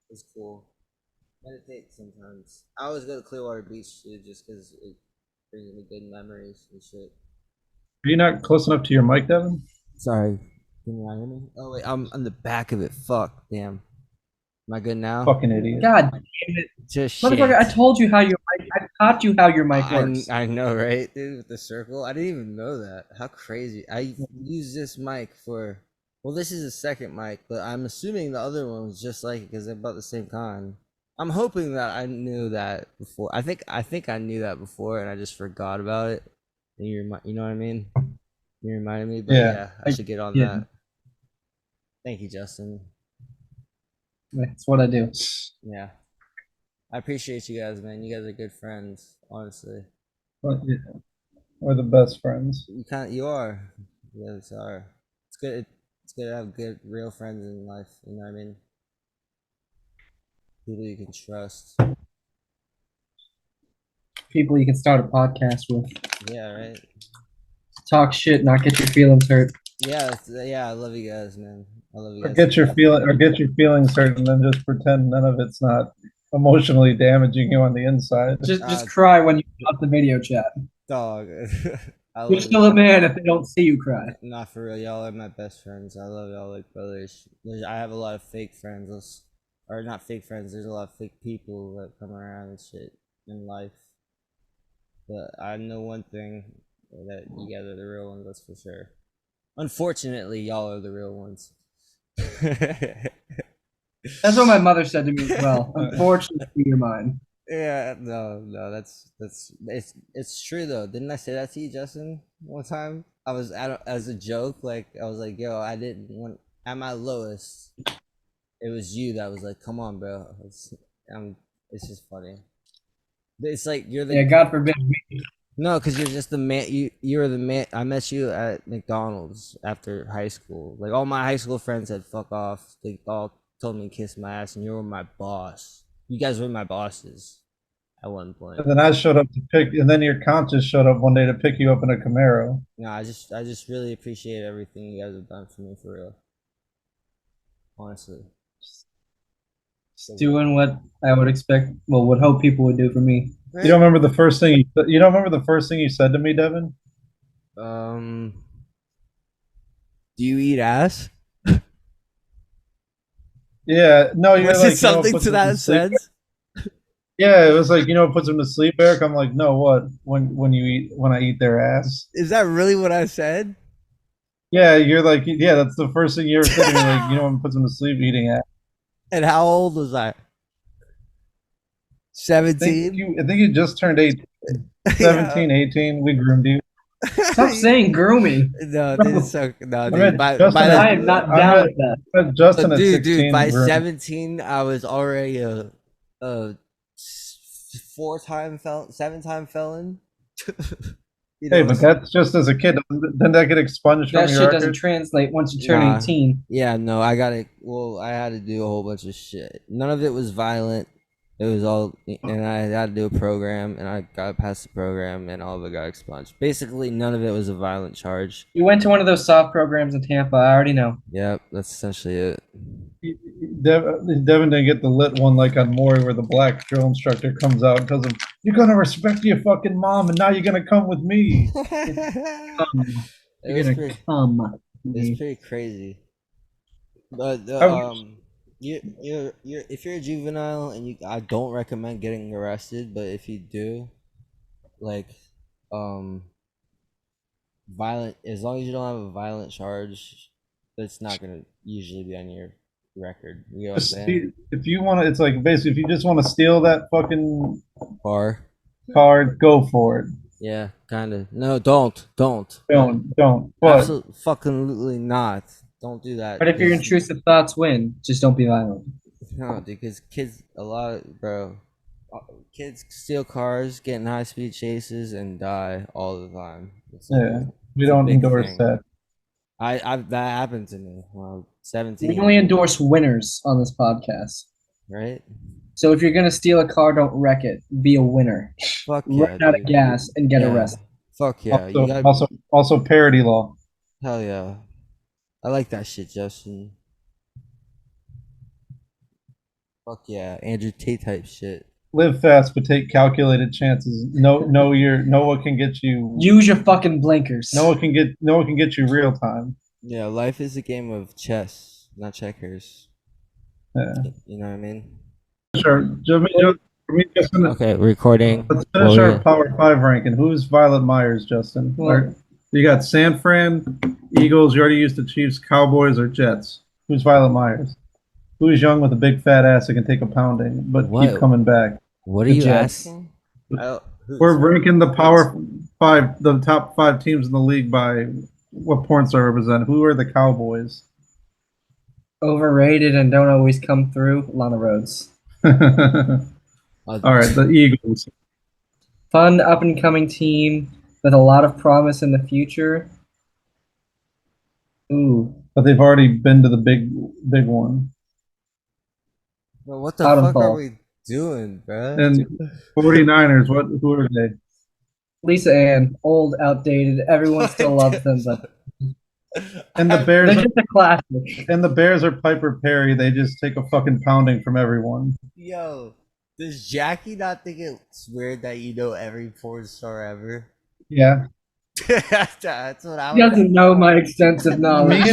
It's cool. Meditate sometimes. I always go to Clearwater Beach too, just because it brings me good memories and shit. Are you not close enough to your mic, Devin? Sorry. Can you not hear me? Oh wait, I'm on the back of it. Fuck. Damn. Am I good now? Fucking idiot. God damn it. Just Motherfucker, I told you how your mic, I taught you how your mic works. I know, right? Dude, with the circle. I didn't even know that. How crazy. I use this mic for, well, this is a second mic, but I'm assuming the other one was just like it because they're about the same kind. I'm hoping that I knew that before. I think I knew that before and I just forgot about it. And you know what I mean? You reminded me, but yeah I should get on that. Thank you, Justin. That's what I do. Yeah. I appreciate you guys, man. You guys are good friends, honestly. But, yeah. We're the best friends. You are. You guys are. It's good. It's good to have good, real friends in life. You know what I mean? People you can trust. People you can start a podcast with. Yeah, right. Talk shit, not get your feelings hurt. Yeah, I love you guys, man. I love you guys. Or get your feelings hurt, and then just pretend none of it's not emotionally damaging you on the inside. Just cry when you stop the video chat. Dog. You're still a man if they don't see you cry. Not for real. Y'all are my best friends. I love y'all like brothers. I have a lot of fake friends. Or not fake friends. There's a lot of fake people that come around and shit in life. But I know one thing, that you guys are the real ones, that's for sure. Unfortunately, y'all are the real ones. That's what my mother said to me as well. Unfortunately, you're mine. Yeah, no, that's it's true though. Didn't I say that to you, Justin, one time? I was as a joke, like I was like, "Yo, I didn't want at my lowest." It was you that was like, "Come on, bro." It's just funny. It's like you're Yeah, the God forbid. no, because you're just the man. You're the man. I met you at McDonald's after high school. Like all my high school friends had fuck off. They all told me to kiss my ass, and you were my boss. You guys were my bosses at one point. And then I showed up to pick, and then your conscious showed up one day to pick you up in a Camaro. No, I just really appreciate everything you guys have done for me for real. Honestly. Just doing what I would expect, well, would hope people would do for me. You don't remember the first thing you don't remember the first thing you said to me, Devin? Do you eat ass? Yeah, no, you're Was like, it something to that sense? Yeah, it was like, it puts them to sleep, Eric. I'm like, no, what? When I eat their ass. Is that really what I said? Yeah, you're like, yeah, that's the first thing you ever said to me, like, when puts them to sleep eating ass. And how old was I? 17? I think you just turned 18. 17, 18, we groomed you. Stop saying grooming. No, dude, it's so no, dude. I I am not down with that. Justin at dude, 16. by groomed. 17, I was already a 7-time felon. Hey, but that's just as a kid. Didn't that get expunged That from your shit record? doesn't translate once you turn Nah. 18. Yeah, no, I got it. Well, I had to do a whole bunch of shit. None of it was violent. It was all, and I had to do a program, and I got past the program, and all of it got expunged. Basically, none of it was a violent charge. You went to one of those soft programs in Tampa. I already know. Yep, that's essentially it. Devin didn't get the lit one like on Maury, where the black drill instructor comes out and tells him, "You're gonna respect your fucking mom, and now you're gonna come with me." You're gonna come. It's pretty crazy. But you're if you're a juvenile and I don't recommend getting arrested, but if you do, like, violent, as long as you don't have a violent charge, it's not gonna usually be on your record. You know what I'm saying? If you want to, it's like basically if you just want to steal that fucking Bar. card, go for it. Yeah, kind of. No, don't. Don't. But Absolutely, fucking not. Don't do that. But if your intrusive thoughts win, just don't be violent. No, dude, because kids, kids steal cars, get in high-speed chases, and die all the time. yeah, we don't endorse that. That happened to me when I was 17. We only endorse winners on this podcast. Right? So if you're gonna steal a car, don't wreck it. Be a winner. Fuck yeah, Run out of dude. gas and get Yeah. arrested. Fuck yeah. Also parody law. Hell yeah. I like that shit, Justin. Fuck yeah. Andrew Tate type shit. Live fast, but take calculated chances. Know what can get you. Use your fucking blinkers. Know what can get you real time. Yeah, life is a game of chess, not checkers. Yeah. You know what I mean? Sure. Okay, recording. Let's finish our Power 5 ranking. Who's Violet Myers, Justin? Well, you got San Fran, Eagles. You already used the Chiefs, Cowboys, or Jets. Who's Violet Myers? Who's young with a big fat ass that can take a pounding but keep coming back? What are you asking? We're ranking the Power 5, the top 5 teams in the league by what points they represent. Who are the Cowboys? overrated and don't always come through. Lana Rhodes. All right, the Eagles. Fun up and coming team with a lot of promise in the future. Ooh. But they've already been to the big one. Well, what the fuck are we doing, bro? And 49ers, who are they? Lisa Ann, old, outdated. Everyone still loves them, but and the Bears they're just a classic. And the Bears are Piper Perry. They just take a fucking pounding from everyone. Yo, does Jackie not think it's weird that you know every porn star ever? Yeah. That's what I He doesn't know my extensive knowledge.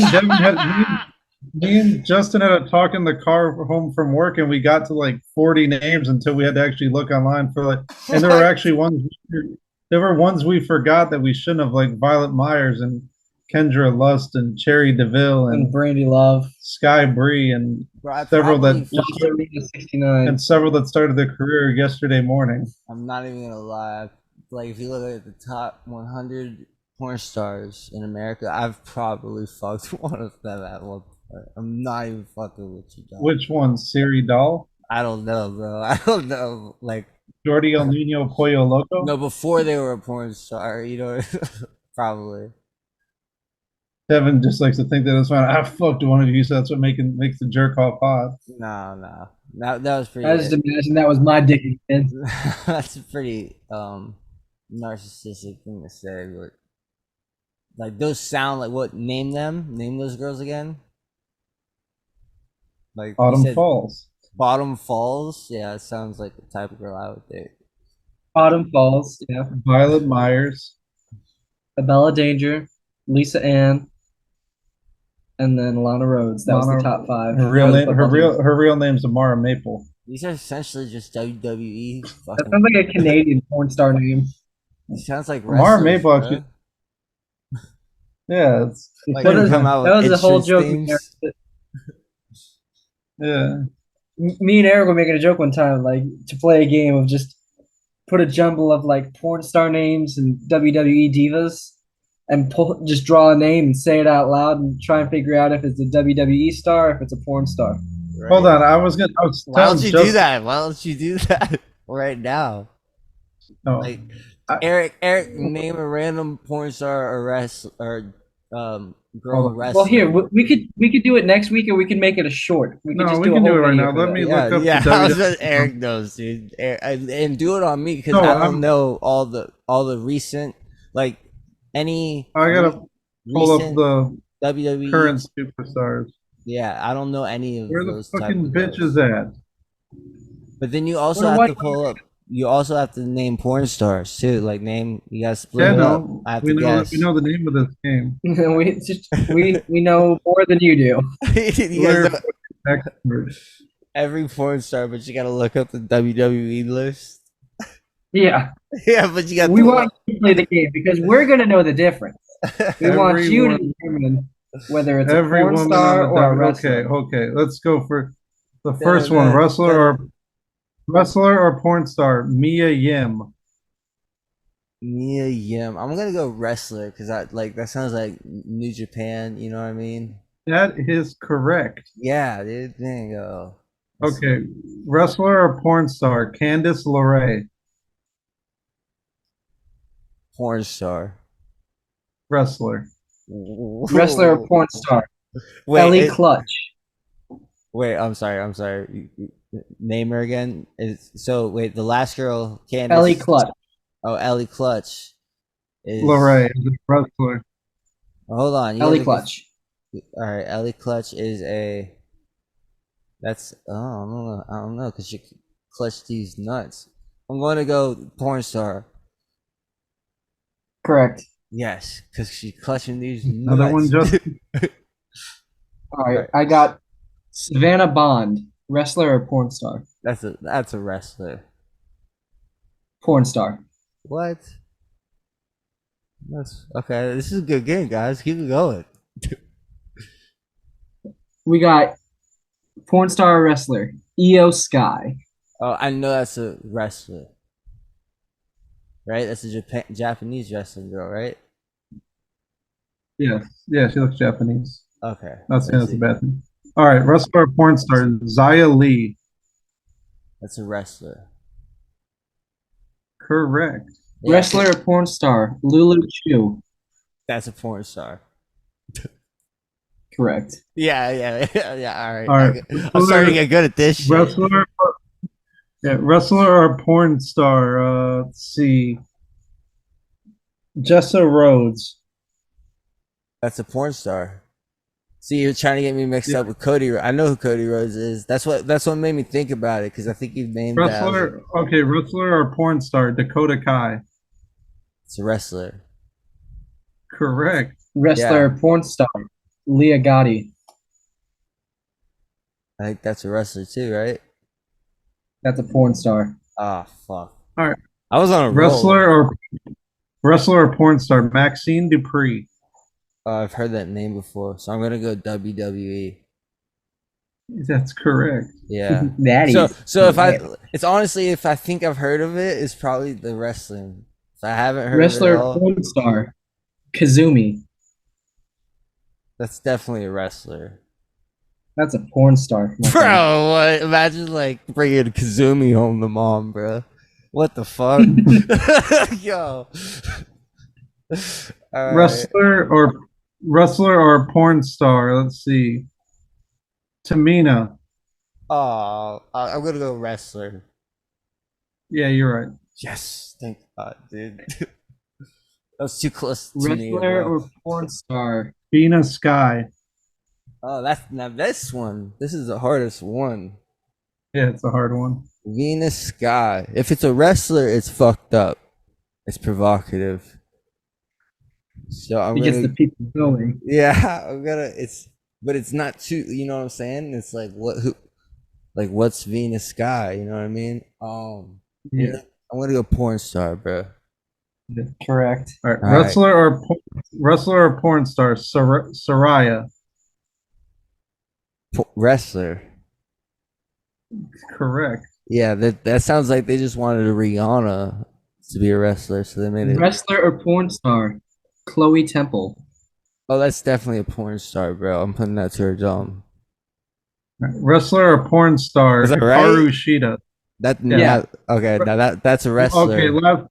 Me and Justin had a talk in the car home from work, and we got to like 40 names until we had to actually look online for like. And there were actually ones we forgot that we shouldn't have, like Violet Myers and Kendra Lust and Cherry DeVille and Brandy Love, Sky Bree and Bro, I several probably that Josh Arena 69. and several that started their career yesterday morning. I'm not even gonna lie. Like, if you look at the top 100 porn stars in America, I've probably fucked one of them at one point. I'm not even fucking with you, dog. Which one? Siri Doll? I don't know, bro. I don't know. Like, Jordi El Nino Pollo Loco? no, before they were a porn star, you know, probably. Kevin just likes to think that it's fine. I fucked one of you, so that's what makes the jerk off hot. No. That was pretty. I just imagine that was my dick again. That's a pretty narcissistic thing to say, but like those sound like what? Name them. Name those girls again. Like you Autumn said, Falls. Bottom Falls. Yeah, it sounds like the type of girl I would date. Autumn Falls, yeah. Violet Myers. Abella Danger, Lisa Ann, and then Lana Rhodes. That was the top 5. Her real name's Amara Maple. These are essentially just WWE. That Fucking, sounds like a Canadian porn star name. it sounds like Amara wrestlers, Maple bro. actually. Yeah, it's Like, That they come out that with was the whole entrance joke. themes. yeah. Me and Eric were making a joke one time, like to play a game of just put a jumble of like porn star names and WWE divas, and just draw a name and say it out loud and try and figure out if it's a WWE star, or if it's a porn star. Right. Hold on, I was Why don't you do Justin- that? Why don't you do that right now? No, Like, I- Eric, name a random porn star or wrestler or girl Hold on. wrestler. Well, here we could do it next week, or we could make it a short. We could No, just we do a can do whole it right video now. for Let that. me yeah, look up yeah. the I was WWE. what Eric knows, dude. And do it on me because No, I don't I'm- know all the recent like any. I gotta pull up recent the WWE current superstars. Yeah, I don't know any of Where the those type fucking of bitch girls. is at? But then you also What have do to I- pull up. You also have to name porn stars too. Like name, you gotta split Yeah, it up. no, I have we to know guess. we know the name of this game. we know more than you do. You We're guys know experts. every porn star, but you gotta look up the WWE list. Yeah, Yeah, but you got. we want you to play the game because we're gonna know the difference. We want you to Everyone- determine whether it's a Every porn woman star on the or a W- wrestler. Okay. Let's go for the first one. Wrestler or porn star? Mia Yim. Mia Yim. I'm gonna go wrestler because I like that sounds like New Japan. You know what I mean? That is correct. Yeah, dude. There you go. Okay. Wrestler or porn star? Candice LeRae. Porn star. Wrestler. Wrestler or porn star? Wait, Ellie Clutch. wait. I'm sorry. Name her again. Wait. The last girl, Candice. Ellie Clutch. Oh, Ellie Clutch. Is LeRae is a wrestler. Hold on. Ellie Clutch. All right, Ellie Clutch is a. That's I don't know because she clutched these nuts. I'm going to go porn star. Correct. Yes, because she's clutching these nuts. Another one, Justin. All right, I got Savannah Bond, wrestler or porn star? That's a wrestler. Porn star. What? That's okay. This is a good game, guys. Keep it going. We got porn star or wrestler? Io Sky. Oh, I know that's a wrestler. Right? That's a Japanese wrestling girl, right? Yeah, she looks Japanese. Okay. Not saying let's that's a see. bad thing. All right, wrestler or porn star? Zaya Lee. That's a wrestler. Correct. Yeah, Wrestler or porn star? Lulu Chu. That's a porn star. Correct. Yeah. All right. All right. I'm starting to get good at this shit. Wrestler or porn star? Let's see. Jessa Rhodes. That's a porn star. See, you're trying to get me mixed up with Cody. I know who Cody Rhodes is. That's what made me think about it because I think you've named that. Wrestler. Okay, wrestler or porn star? Dakota Kai. It's a wrestler. Correct. Wrestler or porn star? Leah Gotti. I think that's a wrestler too, right? That's a porn star. Ah, fuck. All right. I was on a Wrestler or porn star? Maxine Dupree. I've heard that name before, so I'm gonna go WWE. That's correct. Yeah. That So is. so if it's honestly, if I think I've heard of it, it's probably the wrestling. If I haven't heard of it at Wrestler, all, porn star, Kazumi. that's definitely a wrestler. That's a porn star. my friend. Bro, what? Imagine like bringing Kazumi home to mom, bro. What the fuck? Yo. All right. Wrestler or porn star. Let's see. Tamina. Oh, I'm gonna go wrestler. Yeah, you're right. Yes, thank God, dude. That was too close to me, Wrestler bro. or porn star? Bina Sky. Oh, that's now this one. This is the hardest one. Yeah, it's a hard one. Venus Sky. If it's a wrestler, it's fucked up. It's provocative. So I'm He gets gonna, the people going. yeah, I'm gonna. But it's not too. You know what I'm saying? It's like like what's Venus Sky? You know what I mean? Yeah. I'm gonna go porn star, bro. Correct. All right. All right. Wrestler or porn star? Soraya. Wrestler. Correct. Yeah, that sounds like they just wanted a Rihanna to be a wrestler, so they made it. Wrestler or porn star? Chloe Temple. Oh, that's definitely a porn star, bro. I'm putting that to her dome. All right. Wrestler or porn star? Is that right? Hikaru Shida. Yeah. Okay. Now that's a wrestler. Okay, last.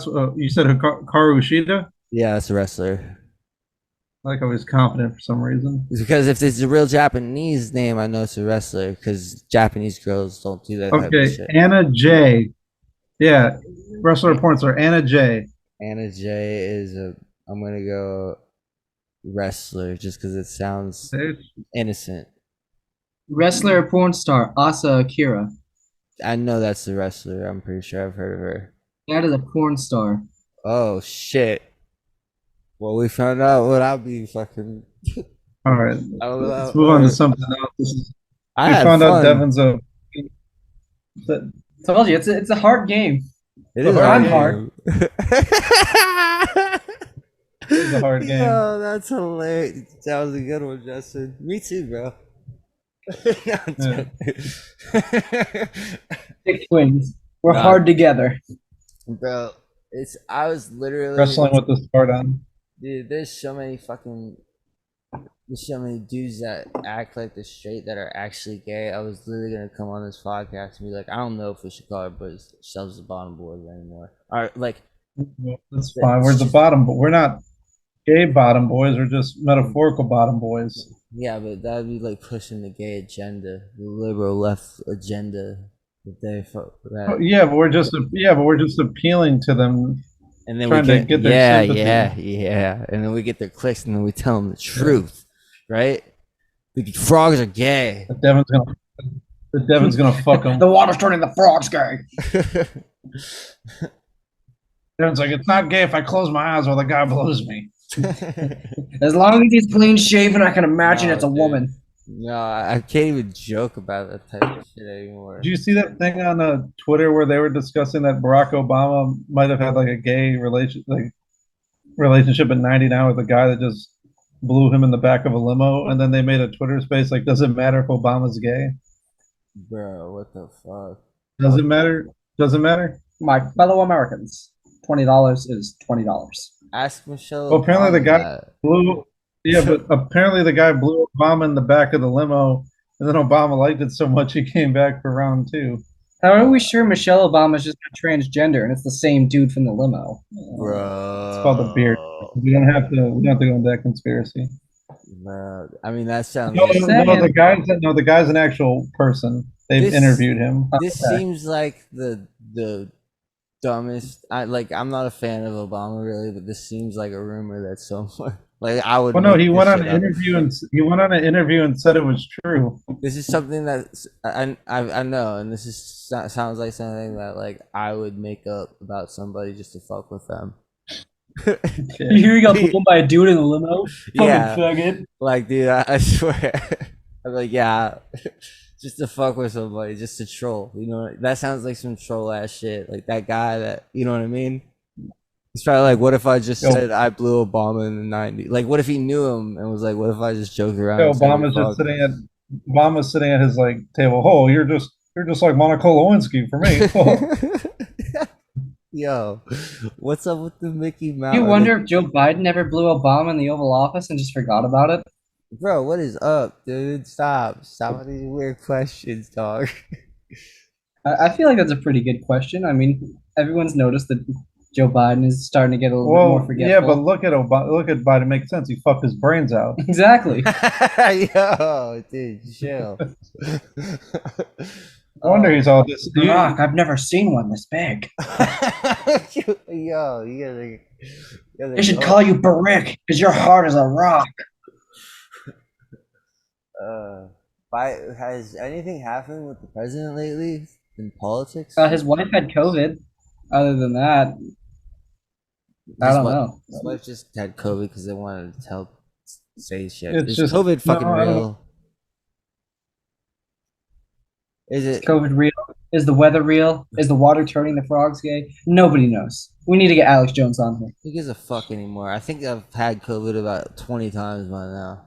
You said Hikaru Shida. Yeah, that's a wrestler. Like I was confident for some reason. It's because if it's a real Japanese name, I know it's a wrestler. Because Japanese girls don't do that type of Okay, shit. Anna J. Yeah, wrestler or porn star? Anna J. Anna J is a. I'm gonna go wrestler just because it sounds innocent. Wrestler or porn star? Asa Akira. I know that's the wrestler. I'm pretty sure I've heard of her. That is a porn star. Oh shit. Well, we found out what I'll be fucking. All right, Oh, let's move on to something else. I We had found out fun. Devin's a. Told you, it's a hard game. It is I'm hard. It's a hard game. Oh, that's hilarious. That was a good one, Justin. Me too, bro. No, I'm joking. Big twins. We're Nah. hard together. Bro, I was literally Wrestling with the start on. dude, there's so many dudes that act like they're straight that are actually gay. I was literally gonna come on this podcast and be like, I don't know if we should call ourselves the bottom boys anymore. Or like, That's fine. We're the bottom, but we're not gay bottom boys. We're just metaphorical bottom boys. yeah, but that'd be like pushing the gay agenda, the liberal left agenda. If they that. Yeah, but we're just appealing to them. And then trying we to get their yeah, sympathy. yeah. And then we get their clicks and then we tell them the truth, right? The frogs are gay. The Devin's gonna fuck them. The water's turning the frogs gay. Devin's like, it's not gay if I close my eyes while the guy blows me. As long as he's clean shaven, I can imagine No, it's a dude. woman. No, I can't even joke about that type of shit anymore. Did you see that thing on Twitter where they were discussing that Barack Obama might have had like a gay relationship at 90 now with a guy that just blew him in the back of a limo, and then they made a Twitter space like, does it matter if Obama's gay? Bro, what the fuck? Does it matter? Does it matter? My fellow Americans, $20 is $20. Ask Michelle. Well, apparently the Obama guy that. blew. Yeah, but apparently the guy blew Obama in the back of the limo, and then Obama liked it so much he came back for round two. How are we sure Michelle Obama's just not transgender and it's the same dude from the limo? Bro. It's called the beard. We don't have to go into that conspiracy. Bro. I mean, that sounds. No, Just no, saying. the guy's an actual person. They've This- interviewed him. This Okay. seems like the dumbest. I'm not a fan of Obama really, but this seems like a rumor that's somewhere. Like I would. Well, no, make he this went on shit an up. interview and said it was true. This is something that I know, and this sounds like something that like I would make up about somebody just to fuck with them. You hear you got blown by a dude in the limo? Yeah. Fucking faggot. Like, dude, I swear, I'm like, yeah, just to fuck with somebody, just to troll. You know, that sounds like some troll ass shit. Like that guy that, you know what I mean? He's probably like, what if I just said I blew Obama in the '90s? Like, what if he knew him and was like, what if I just joked around? Yeah, and said, Obama's fuck? just sitting at Obama's sitting at his like table. Oh, you're just like Monica Lewinsky for me. Yo, what's up with the Mickey Do Mouse? you wonder if Joe Biden ever blew Obama in the Oval Office and just forgot about it? Bro, what is up, dude? Stop with these weird questions, dog. I feel like that's a pretty good question. I mean, everyone's noticed that Joe Biden is starting to get a little bit more Well, yeah, but forgetful. look at Obama. Look at Biden. Makes sense. He fucked his brains out. Exactly. Yo, dude, chill. No wonder he's all this. Barack, I've never seen one this big. Yo, you gotta They should go. call you Barack because your heart is a rock. Has anything happened with the president lately in politics? His wife had COVID. Other than that, I don't know. His wife just had COVID because they wanted to say shit. It's Is just COVID fucking I don't know. real? Is Is it? COVID real? Is the weather real? Is the water turning the frogs gay? Nobody knows. We need to get Alex Jones on here. Who gives a fuck anymore? I think I've had COVID about 20 times by now.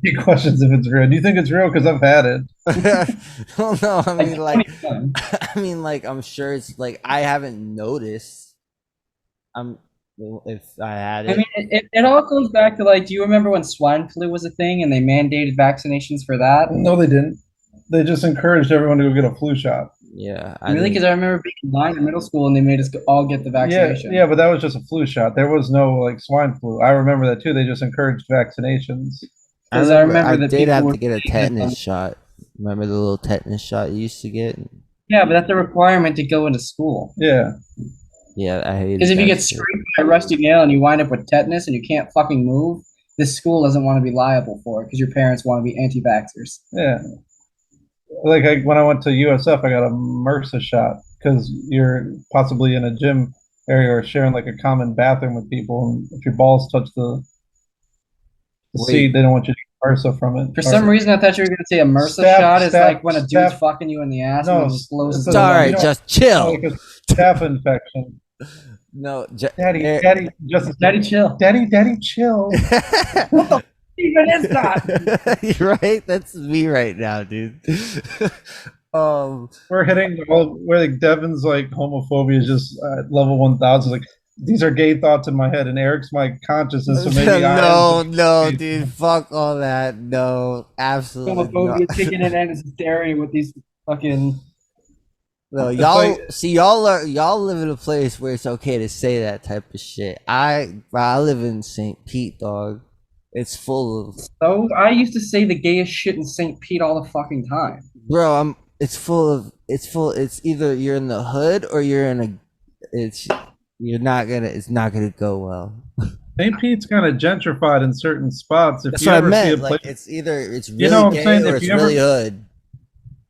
He questions if it's real. Do you think it's real? Because I've had it. Well, no, I mean, like, 20 times. I mean, like, I'm sure it's like I haven't noticed. If I had I it. mean, it all goes back to like, do you remember when swine flu was a thing and they mandated vaccinations for that? No, they didn't. They just encouraged everyone to go get a flu shot. Yeah, Really? Because I remember being in line in middle school and they made us all get the vaccination. Yeah, but that was just a flu shot. There was no like swine flu. I remember that too. They just encouraged vaccinations. Because I remember I that did people have were to get a tetanus shot. Remember the little tetanus shot you used to get? Yeah, but that's a requirement to go into school. Yeah. Yeah, I hated Because if you that get shit. scraped by a rusty nail and you wind up with tetanus and you can't fucking move, this school doesn't want to be liable for it because your parents want to be anti-vaxxers. Yeah. Like when I went to USF, I got a MRSA shot because you're possibly in a gym area or sharing like a common bathroom with people, and if your balls touch the Wait. seat, they don't want you to get MRSA from it. For some reason, I thought you were going to say a MRSA shot is like when a dude's fucking you in the ass and No, then just blows his it's It's all right, you know- just chill. like a staph infection. No, Daddy, just Daddy, chill. Daddy, chill. Even is that. You're right. That's me right now, dude. We're hitting where like Devin's like homophobia is just level 1,000. Like these are gay thoughts in my head, and Eric's my consciousness. So maybe no, dude. Fuck all that. No, absolutely Homophobia not. kicking in and is hysteria with these fucking. No, y'all live in a place where it's okay to say that type of shit. I live in St. Pete, dog. It's full of So I used to say the gayest shit in St. Pete all the fucking time. bro. It's either you're in the hood or you're in a. It's not gonna go well. St. Pete's kind of gentrified in certain spots. If That's you what I ever see a meant. place, Like it's either it's really You know what I'm gay saying? or If it's you ever- really hood.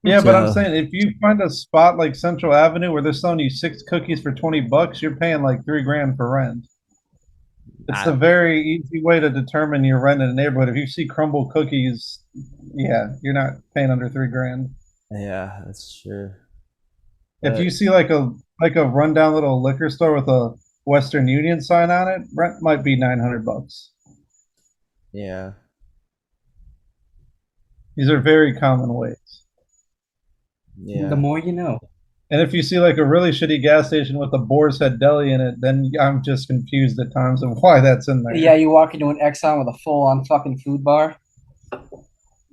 yeah, but I'm So- saying if you find a spot like Central Avenue where they're selling you 6 cookies for $20, you're paying like $3,000 for rent. It's a very easy way to determine your rent in a neighborhood. If you see crumble cookies, yeah, you're not paying under $3,000. Yeah, that's true. If you see like a rundown little liquor store with a Western Union sign on it, rent might be $900. Yeah. These are very common ways. Yeah. The more you know. And if you see like a really shitty gas station with a Boar's Head Deli in it, then I'm just confused at times of why that's in there. Yeah, you walk into an Exxon with a full-on fucking food bar.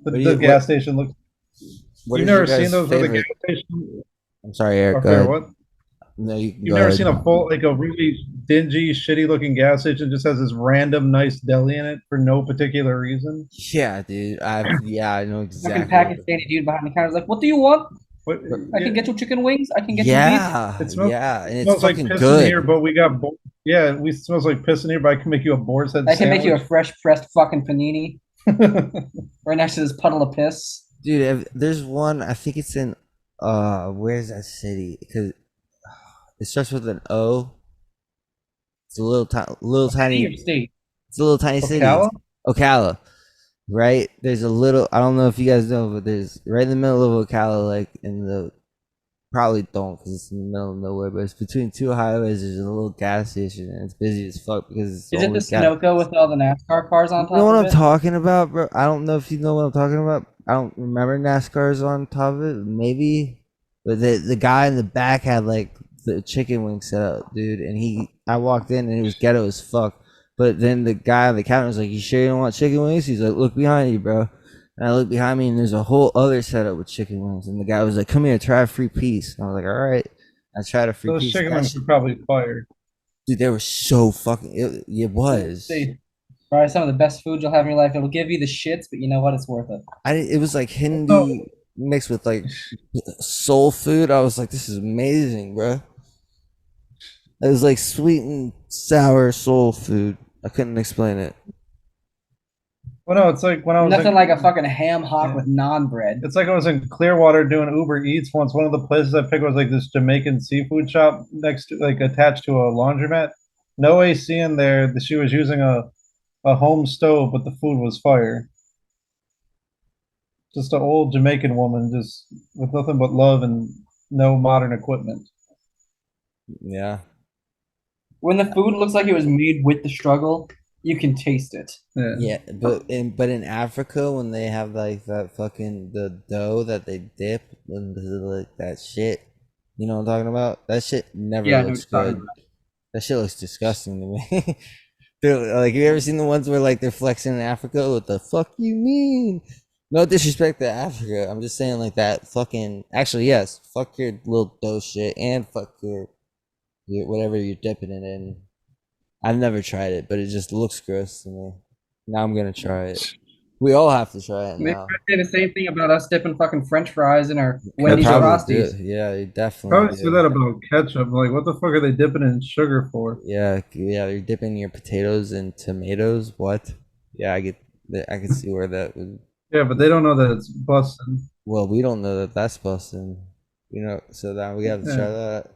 The gas station looks. What You've is never your guys' seen those where the favorite- gas station. I'm sorry, Eric. Okay, Go ahead. what? No, you can You've go never ahead. seen a full like a really dingy, shitty looking gas station just has this random nice deli in it for no particular reason. Yeah, dude. I know Fucking exactly. Pakistani dude behind the counter is like, "What do you want? What, I can get you chicken wings. I can get Yeah, It smells- yeah, and it it's smells like fucking piss good. in here, but we got yeah, we smells like piss in here, but I can make you a Boar's Head you. I can make you a sandwich. fresh pressed fucking panini right next to this puddle of piss." Dude, there's one. I think it's in. Where's that city? Because it starts with an O. It's a little City or tiny. state? It's a little tiny city. Ocala? Ocala, right? There's a little. I don't know if you guys know, but there's right in the middle of Ocala, like in the Probably don't because it's in the middle of nowhere, but it's between two highways. There's a little gas station and it's busy as fuck because it's the Is it the only gas. Sunoco with all the NASCAR cars on You know top what of I'm it? talking about, bro? I don't know if you know what I'm talking about. I don't remember NASCAR's on top of it, maybe. But the guy in the back had like the chicken wing set up, dude. And I walked in and it was ghetto as fuck. But then the guy on the counter was like, "You sure you don't want chicken wings?" He's like, "Look behind you, bro." And I look behind me and there's a whole other setup with chicken wings. And the guy was like, "Come here, try a free piece." And I was like, "All right." I tried a free Those piece. chicken That wings shit, were probably fired. dude, they were so fucking. It was. They probably some of the best food you'll have in your life. It'll give you the shits, but you know what? It's worth it. It was like No, Hindu mixed with like soul food. I was like, this is amazing, bro. It was like sweet and sour soul food. I couldn't explain it. well, no, it's like when I was Nothing in, like a fucking ham hock Yeah. with naan bread. it's like I was in Clearwater doing Uber Eats once. One of the places I picked was like this Jamaican seafood shop next to, like, attached to a laundromat. No AC in there. She was using a home stove, but the food was fire. Just an old Jamaican woman, just with nothing but love and no modern equipment. Yeah. When the food looks like it was made with the struggle, you can taste it. Yeah. Yeah, but in Africa when they have like that fucking the dough that they dip into like that shit, you know what I'm talking about? That shit never Yeah, I know looks what you're talking good. That shit looks disgusting to me. Dude, like, you ever seen the ones where like they're flexing in Africa? What the fuck you mean? No disrespect to Africa. I'm just saying like that fucking. Actually, yes. Fuck your little dough shit and fuck your whatever you're dipping it in. I've never tried it, but it just looks gross to me. Now I'm gonna try it. We all have to try it Maybe now. I say the same thing about us dipping fucking French fries in our They Wendy's or probably do. Frosties. Yeah, they definitely Probably say do. that about ketchup. Like, what the fuck are they dipping in sugar for? Yeah, yeah. You're dipping your potatoes in tomatoes. What? Yeah, I can see where that would. Yeah, but they don't know that it's busting. Well, we don't know that that's busting. You know, so now we have to try Yeah. that.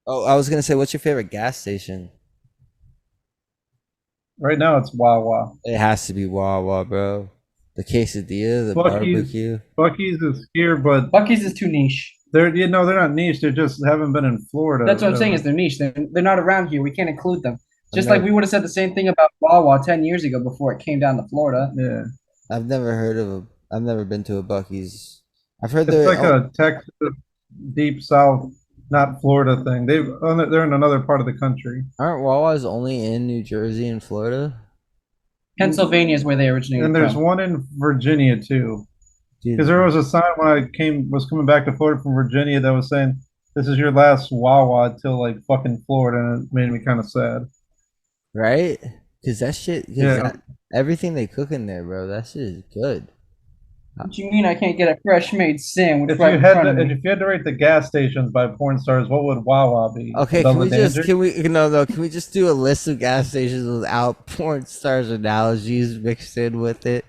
Oh, I was gonna say, what's your favorite gas station? Right now it's Wawa. It has to be Wawa, bro. The quesadilla, the Bucky's barbecue. Bucky's is here, but Bucky's is too niche. they're they're not niche. They just haven't been in Florida. That's what I'm saying is they're niche. They're not around here. We can't include them. Just like never- we would have said the same thing about Wawa 10 years ago before it came down to Florida. Yeah, I've never heard of a. I've never been to a Bucky's. I've heard it's they're. like a Texas, deep South, not Florida thing. They're in another part of the country, Aren't Wawa's only in New Jersey and Florida? Pennsylvania is where they originated and there's from. one in Virginia too. Dude, Because there was a sign when I was coming back to Florida from Virginia that was saying, "This is your last Wawa till like fucking Florida," and it made me kind of sad. right? Cause that shit. Yeah. Everything they cook in there, bro. That shit is good. What you mean I can't get a fresh made sandwich If right you in had front of to, me? if you had to rate the gas stations by porn stars, what would Wawa be? Okay, Above can we the just Danger? can we no can we just do a list of gas stations without porn stars analogies mixed in with it?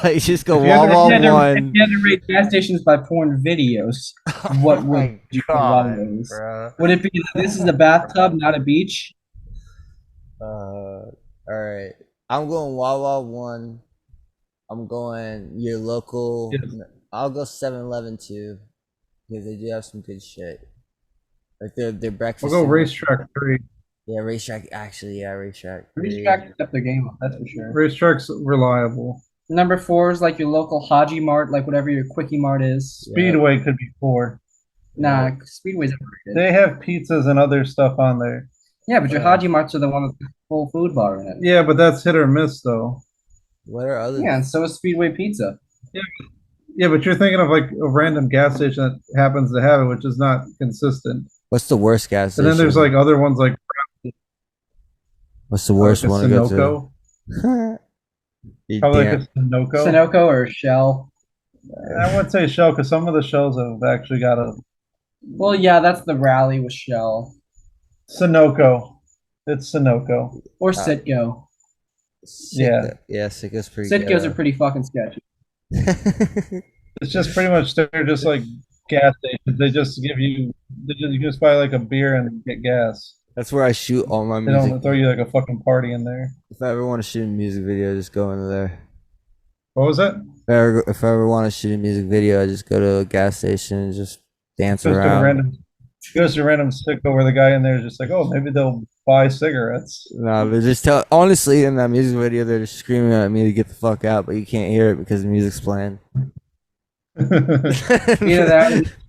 Like just go If you had to- Wawa If you one. had to rate gas stations by porn videos, what Oh would my you God, run those? bro. Would it be this is a bathtub, not a beach? All right. I'm going Wawa one. I'm going your local. Yes. I'll go 7-Eleven too, because they do have some good shit. Like their We'll breakfast. go sandwich- Racetrack 3. Yeah, racetrack. Actually, yeah, racetrack. Racetrack stepped their game up, that's for sure. Racetrack's reliable. Number 4 is like your local Haji Mart, like whatever your Quickie Mart is. Yeah. Speedway could be 4. Nah, Speedway's overrated. They have pizzas and other stuff on there. Yeah, but your Haji Marts are the one with the full food bar in it. Yeah, but that's hit or miss though. What are other? Yeah, and so is Speedway Pizza. Yeah, but you're thinking of like a random gas station that happens to have it, which is not consistent. What's the worst gas And station? then there's like other ones like What's the worst like a one to go Sunoco. to? You Probably damn- like a Sunoco. Sunoco or Shell. I would say Shell because some of the shells have actually got a Well, yeah, that's the rally with Shell. Sunoco. It's Sunoco. Or Citgo. Yeah. Yeah, Sitco's pretty Citgos are good. pretty fucking sketchy. It's just pretty much they're just like gas stations. They just give you you just buy like a beer and get gas. That's where I shoot all my They music. don't throw you like a fucking party in there. If I ever want to shoot a music video, just go into there. What was that? If if I ever want to shoot a music video, I just go to a gas station and just dance Goes to a around. random, goes to a random sicko where the guy in there is just like, oh, maybe they'll buy cigarettes. No, but just tell. Honestly, in that music video, they're just screaming at me to get the fuck out, but you can't hear it because the music's playing. Either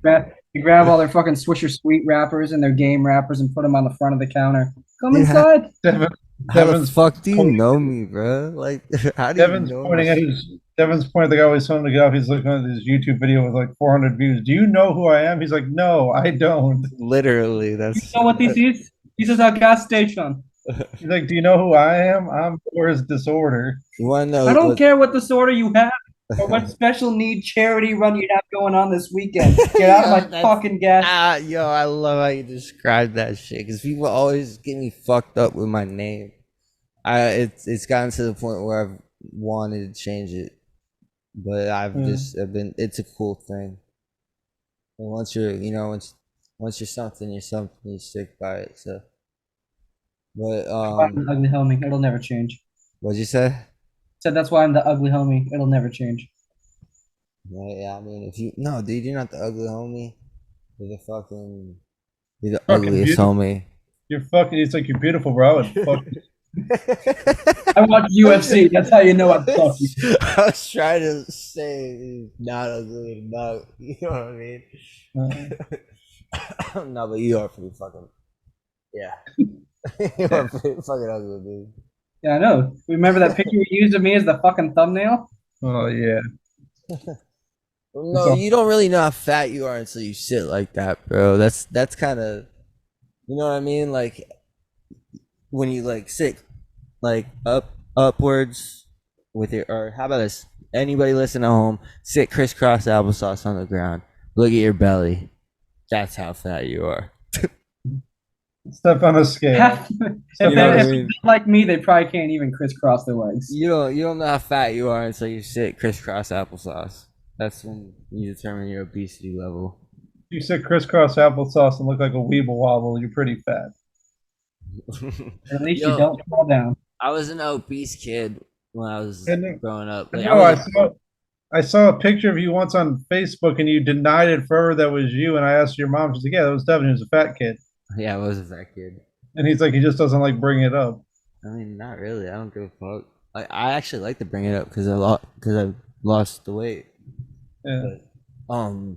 that, you grab all their fucking Swisher Sweet wrappers and their game wrappers and put them on the front of the counter. Come inside. How the fuck do you know me, bro? Like, how do Devin's you know pointing at me? Devin's pointing at the guy always telling him to get off. He's looking at this YouTube video with like 400 views. Do you know who I am? He's like, no, I don't. Literally, that's. You know what this is? This is a gas station. He's like, do you know who I am? I'm Boris Disorder. You want to know? I don't care what disorder you have or what special need charity run you have going on this weekend. Get out of my fucking gas. Yo, I love how you describe that shit because people always get me fucked up with my name. It's gotten to the point where I've wanted to change it, but I've been. It's a cool thing. And once you're, once you're something, you stick by it. So, but I'm the ugly homie. It'll never change. what'd you say? Said that's why I'm the ugly homie. It'll never change. Yeah, I mean, dude, you're not the ugly homie. You're the Fucking ugliest beautiful. homie. You're fucking. It's like you're beautiful, bro. And fuck. I watch UFC. That's how you know I'm fucking. I was trying to say he's not ugly enough. You know what I mean? No, but you are pretty fucking. Yeah. You are pretty fucking ugly, dude. Yeah, I know. Remember that picture you used of me as the fucking thumbnail? Oh yeah. No, you don't really know how fat you are until you sit like that, bro. That's kind of, you know what I mean? Like when you like sit like upwards with your, or how about this? Anybody listen at home, sit crisscross applesauce on the ground. Look at your belly. That's how fat you are. Step on a scale. If they're like me, they probably can't even crisscross their legs. You don't know how fat you are until you sit crisscross applesauce. That's when you determine your obesity level. You sit crisscross applesauce and look like a weeble wobble. You're pretty fat. At least you don't fall down. I was an obese kid when I was growing up. Like, I saw a picture of you once on Facebook and you denied it forever that was you. And I asked your mom, she's like, yeah, that was Devin. He was a fat kid. Yeah, I was a fat kid. And he's like, he just doesn't like bringing it up. I mean, not really. I don't give a fuck. I actually like to bring it up because I lost the weight. Yeah. But,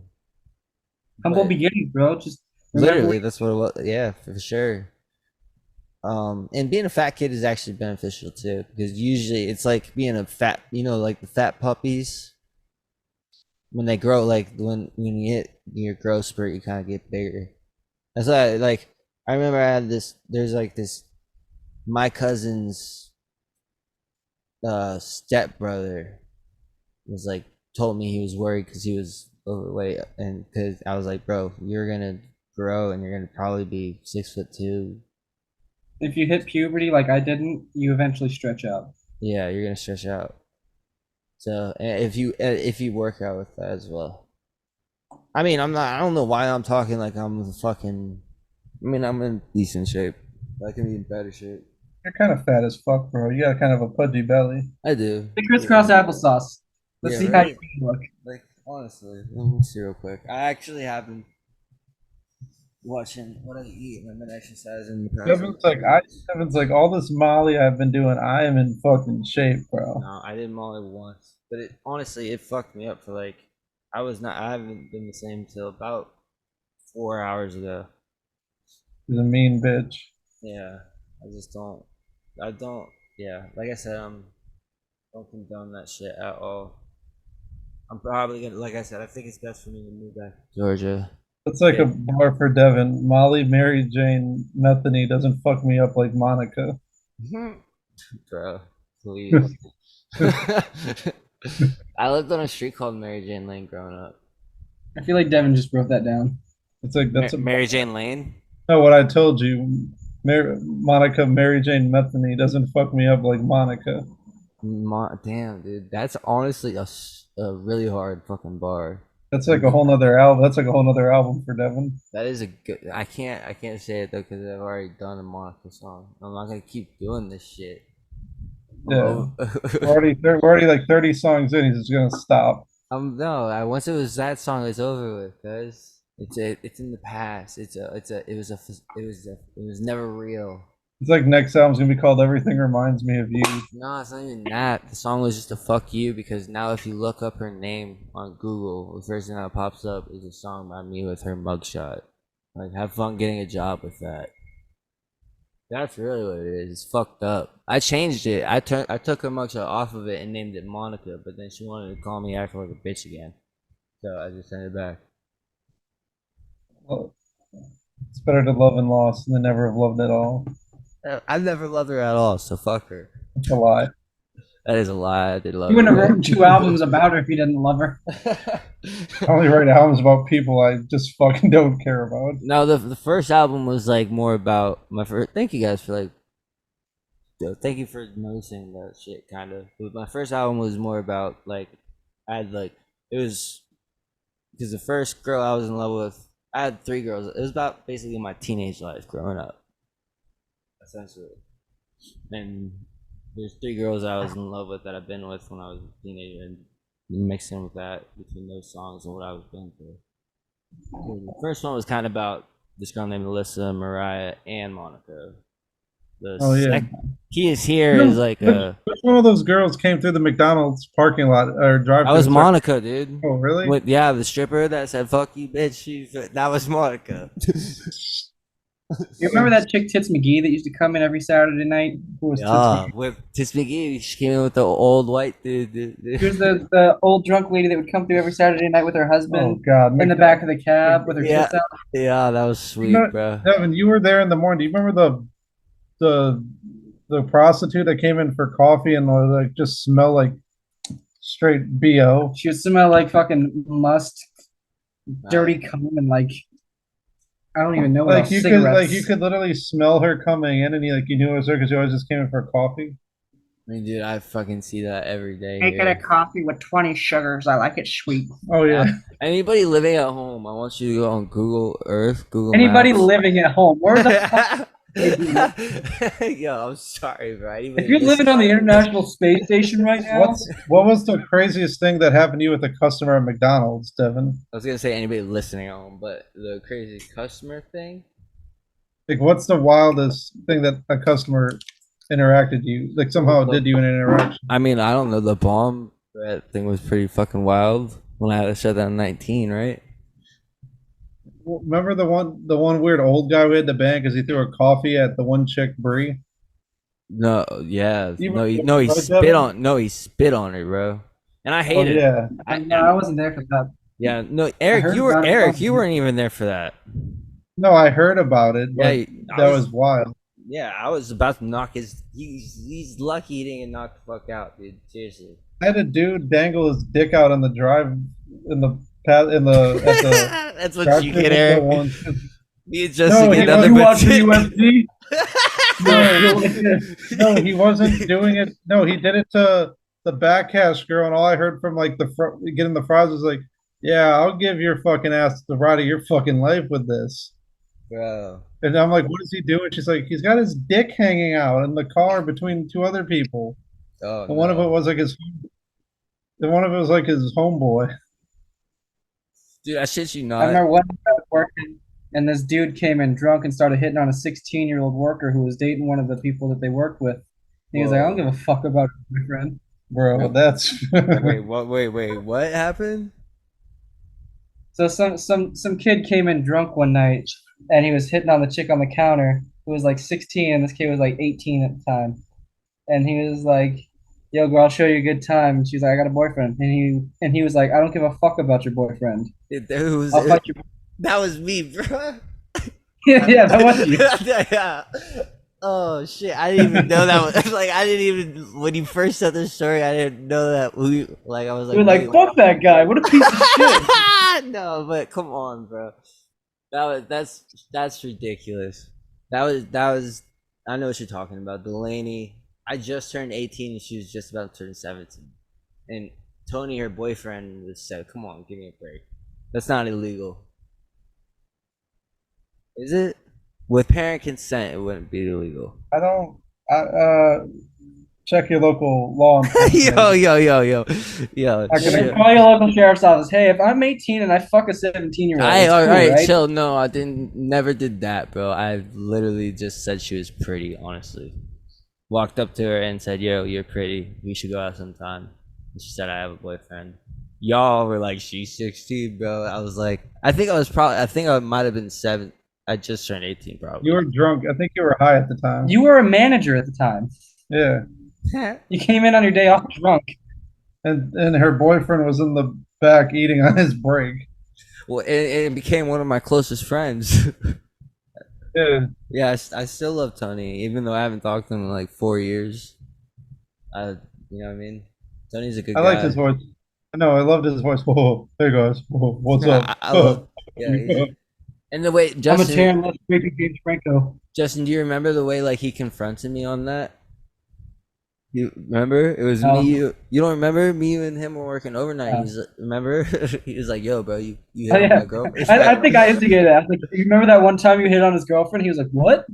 humble beginnings, bro. Just literally, that's what it was. Yeah, for sure. And being a fat kid is actually beneficial too, because usually it's like being a fat, like the fat puppies. When they grow, like when you hit your growth spurt, you kind of get bigger. That's why, like, I remember I had this. There's like this. My cousin's stepbrother was like told me he was worried because he was overweight, and because I was like, bro, you're gonna grow and you're gonna probably be 6'2". If you hit puberty like I didn't, you eventually stretch out. Yeah, you're gonna stretch out. So if you work out with that as well. I mean, I don't know why I'm talking like I'm fucking. I mean, I'm in decent shape. I can be in better shape. You're kind of fat as fuck, bro. You got kind of a pudgy belly. I do. The crisscross applesauce. Let's see how you look. Like, honestly, let me see real quick. I actually have been watching what I eat and I've been exercising. Devin's like, all this Molly I've been doing, I am in fucking shape, bro. No, I did Molly once, but it fucked me up for like. I haven't been the same till about 4 hours ago. He's a mean bitch. Yeah, I don't, yeah, like I said, don't condone that shit at all. I'm probably gonna, like I said, I think it's best for me to move back to Georgia. It's like a bar for Devin. Molly, Mary Jane, Methany doesn't fuck me up like Monica. Bro, please. I lived on a street called Mary Jane Lane growing up. I feel like Devin just wrote that down. It's like that's Mary Jane Lane. No, what I told you, Monica, Mary Jane, Methany doesn't fuck me up like Monica. Damn, dude, that's honestly a really hard fucking bar. That's like a whole nother album. That's like a whole nother album for Devin. That is a good. I can't say it though because I've already done a Monica song. I'm not gonna keep doing this shit. Yeah, we're already like 30 songs in. He's just gonna stop. No. Once it was that song, it's over with, cuz it's in the past. It was never real. It's like next album's gonna be called "Everything Reminds Me of You." No, it's not even that. The song was just a fuck you because now if you look up her name on Google, the first thing that pops up is a song by me with her mugshot. Like, have fun getting a job with that. That's really what it is. It's fucked up. I changed it. I took her mugshot off of it and named it Monica, but then she wanted to call me acting like a bitch again. So I just sent it back. Well, it's better to love and lost than never have loved at all. I've never loved her at all, so fuck her. It's a lie. That is a lie. I did love You her. wouldn't have written 2 albums about her if you didn't love her. I only write albums about people I just fucking don't care about. No, the first album was like more about my first. Thank you guys for like. Thank you for noticing that shit, kind of. My first album was more about like, I had like it was because the first girl I was in love with, I had 3 girls. It was about basically my teenage life growing up, essentially. And there's 3 girls I was in love with that I've been with when I was a teenager, and mixing with that between those songs and what I was going through. The first one was kind of about this girl named Alyssa, Mariah, and Monica. He is here is like which one of those girls came through the McDonald's parking lot or drive? I was Monica, dude. Oh, really? Yeah, the stripper that said "fuck you, bitch." That was Monica. You remember that chick Tits McGee that used to come in every Saturday night? Who was Yeah, with Tits McGee. She came in with the old white dude. She was the old drunk lady that would come through every Saturday night with her husband. Oh God! In the back of the cab with her tits out. Yeah, that was sweet, bro. Devin, you were there in the morning. Do you remember the prostitute that came in for coffee and like just smell like straight BO? She would smell like fucking must, dirty cum, and like I don't even know what Like you could literally smell her coming in, and you knew it was her because you always just came in for coffee. I mean, dude, I fucking see that every day. Make it a coffee with 20 sugars. I like it sweet. Oh yeah. Anybody living at home, I want you to go on Google Earth, Google Anybody Maps. living at home, where the fuck? Yo, I'm sorry, bro. If you're living on the International Space Station right now, what was the craziest thing that happened to you with a customer at McDonald's, Devin? I was gonna say anybody listening at home, but the crazy customer thing. Like, what's the wildest thing that a customer interacted you? Like, somehow did you an interaction? I mean, I don't know. The bomb threat thing was pretty fucking wild when I had to shut down 19, right? Remember the one weird old guy we had to ban because he threw a coffee at the one chick Bree? No, yeah, he spit on her, bro, and I hated it. Yeah, I wasn't there for that. Yeah, no, Eric, you weren't even there for that. No, I heard about it. But Yeah, that was wild. Yeah, I was about to knock his. He's lucky he didn't get knocked the fuck out, dude. Seriously. I had a dude dangle his dick out on the drive in the path at the. That's what you get, Eric. Me and Justin No, get another UFC. No, he wasn't doing it. No, he did it to the backcast girl, and all I heard from like getting the fries was like, "Yeah, I'll give your fucking ass the ride of your fucking life with this." Bro. And I'm like, "What is he doing?" She's like, "He's got his dick hanging out in the car between 2 other people." Oh, and one of it was like his. And one of it was like his homeboy. Dude, I shit you not. I remember one time I was working, and this dude came in drunk and started hitting on a 16-year-old worker who was dating one of the people that they worked with. He was like, "I don't give a fuck about your boyfriend." Bro, that's Wait, what? Wait, what happened? So some kid came in drunk one night, and he was hitting on the chick on the counter who was like 16, and this kid was like 18 at the time. And he was like, "Yo, girl, I'll show you a good time." And she's like, "I got a boyfriend." And he was like, "I don't give a fuck about your boyfriend. That was me, bro. Yeah, that was you. Yeah. Oh shit! I didn't even know that was like I didn't even when you first said the story. I didn't know that we like I was like, you were like, "Fuck that guy! What a piece of shit!" No, but come on, bro. That's ridiculous. That was. I know what you're talking about, Delaney. I just turned 18 and she was just about to turn 17. And Tony, her boyfriend, was said, "Come on, give me a break. That's not illegal." Is it? With parent consent, it wouldn't be illegal. check your local law enforcement. Yo. I can Chill. call your local sheriff's office. Hey, if I'm 18 and I fuck a 17-year-old, it's All cool, right, right? chill. No, I never did that, bro. I literally just said she was pretty, honestly. Walked up to her and said, "Yo, you're pretty. We should go out sometime." And she said, "I have a boyfriend." Y'all were like, "She's 16, bro." I was like, I think I might have been 7. I just turned 18, probably. You were drunk. I think you were high at the time. You were a manager at the time. Yeah. You came in on your day off drunk. And her boyfriend was in the back eating on his break. Well, it became one of my closest friends. Yeah. Yeah, I still love Tony, even though I haven't talked to him in like 4 years. You know what I mean? Tony's a good I guy. liked his voice. No, I loved his voice. Whoa, hey guys, whoa, what's up? I love, and the way I'm a Justin, Terran left creepy James Franco. Justin, do you remember the way like he confronted me on that? You remember? It was No. me, you don't remember? Me, you, and him were working overnight. Yeah. He's remember? He was like, "Yo, bro, you Oh, hit on yeah. my girlfriend." I think I instigated that. I was like, you remember that one time you hit on his girlfriend? He was like, what?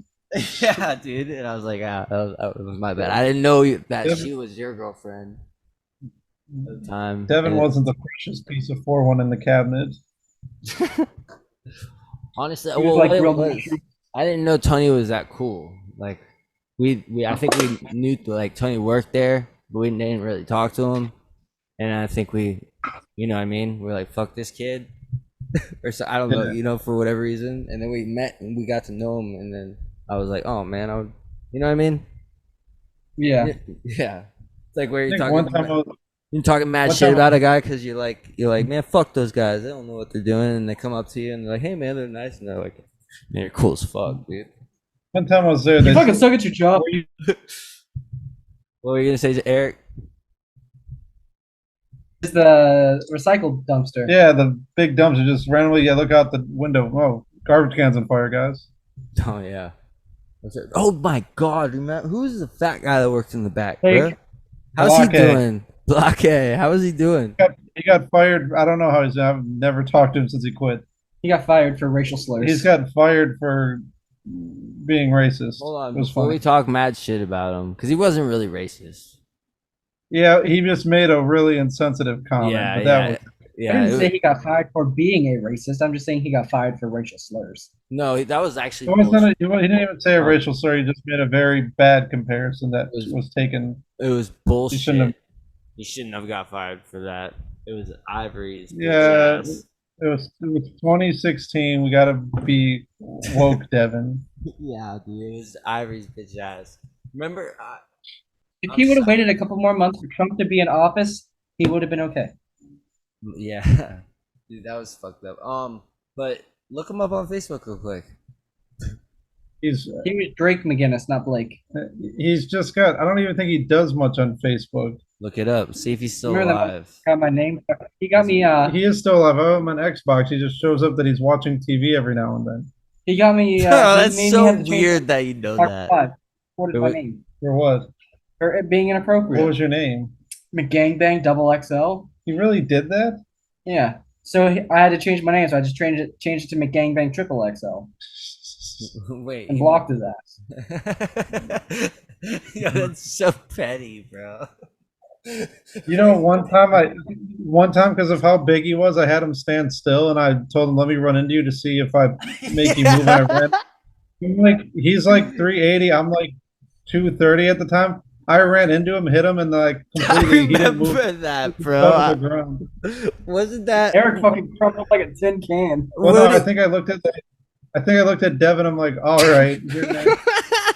Yeah, dude. And I was like, that was my bad. I didn't know that she was your girlfriend at the time. Devin And wasn't the precious piece of 4-1 in the cabinet. honestly, He was well, like what it real was, I didn't know Tony was that cool. Like, I think we knew like Tony worked there, but we didn't really talk to him. And I think you know what I mean? We're like, fuck this kid. Or so, I don't know, you know, for whatever reason. And then we met and we got to know him. And then I was like, oh man, you know what I mean? Yeah. Yeah. It's like where I you're think talking, one time I was, you're talking mad one shit time- about a guy because you're like, man, fuck those guys. They don't know what they're doing. And they come up to you and they're like, hey man, they're nice. And they're like, man, you're cool as fuck, dude. one time I was there. You They, fucking suck at your job. What were you gonna say to Eric? It's the recycle dumpster. yeah, the big dumpster just randomly. Yeah, look out the window. Oh, garbage cans on fire, guys. Oh yeah. Oh my god, remember who's the fat guy that worked in the back, Hey, bro? How's he Blockhead. doing? Blockhead. How is he doing? He got fired. I don't know how he's. I've never talked to him since he quit. He got fired for racial slurs. He's got fired for being racist. Hold on, It was before funny. we talk mad shit about him, because he wasn't really racist. Yeah, he just made a really insensitive comment. Yeah, but that yeah, was, I yeah. didn't it say was- he got fired for being a racist. I'm just saying he got fired for racial slurs. no, that was actually it wasn't bullshit. he didn't even say a Oh. racial slur. He just made a very bad comparison that Was- was taken. It was He bullshit. shouldn't have. He shouldn't have got fired for that. It was Ivory's. bitch Yeah, ass. it was 2016. We gotta be woke, Devin. Yeah, dude. It was Ivory's bitch ass. Remember? If I'm he would have sorry. waited a couple more months for Trump to be in office, he would have been okay. Yeah, dude, that was fucked up. But look him up on Facebook real quick. He's He was Drake McGinnis, not Blake. he's just got. I don't even think he does much on Facebook. Look it up. See if he's still Remember that alive. Got my name. He got me. He is still alive. I have him on Xbox. He just shows up that he's watching TV every now and then. He got me. Oh, he that's made me so have to change weird that you know my that. 5. What is my Wait. name? For what? For it being What inappropriate. was your name? McGangbang double XL. He really did that? Yeah. So I had to change my name, so I just changed it to McGangbang triple XL Wait. and blocked his ass. Yo, that's so petty, bro. You know, one time because of how big he was, I had him stand still, and I told him, "Let me run into you to see if I make you move." And I ran. He's like 380. I'm like 230 at the time. I ran into him, hit him, and like I completely, he didn't move. remember that, He bro. fell to the ground. Wasn't that? Eric fucking crumpled like a tin can. Well, no, What I did- think I looked at Devin. I'm like, all right. You're nice.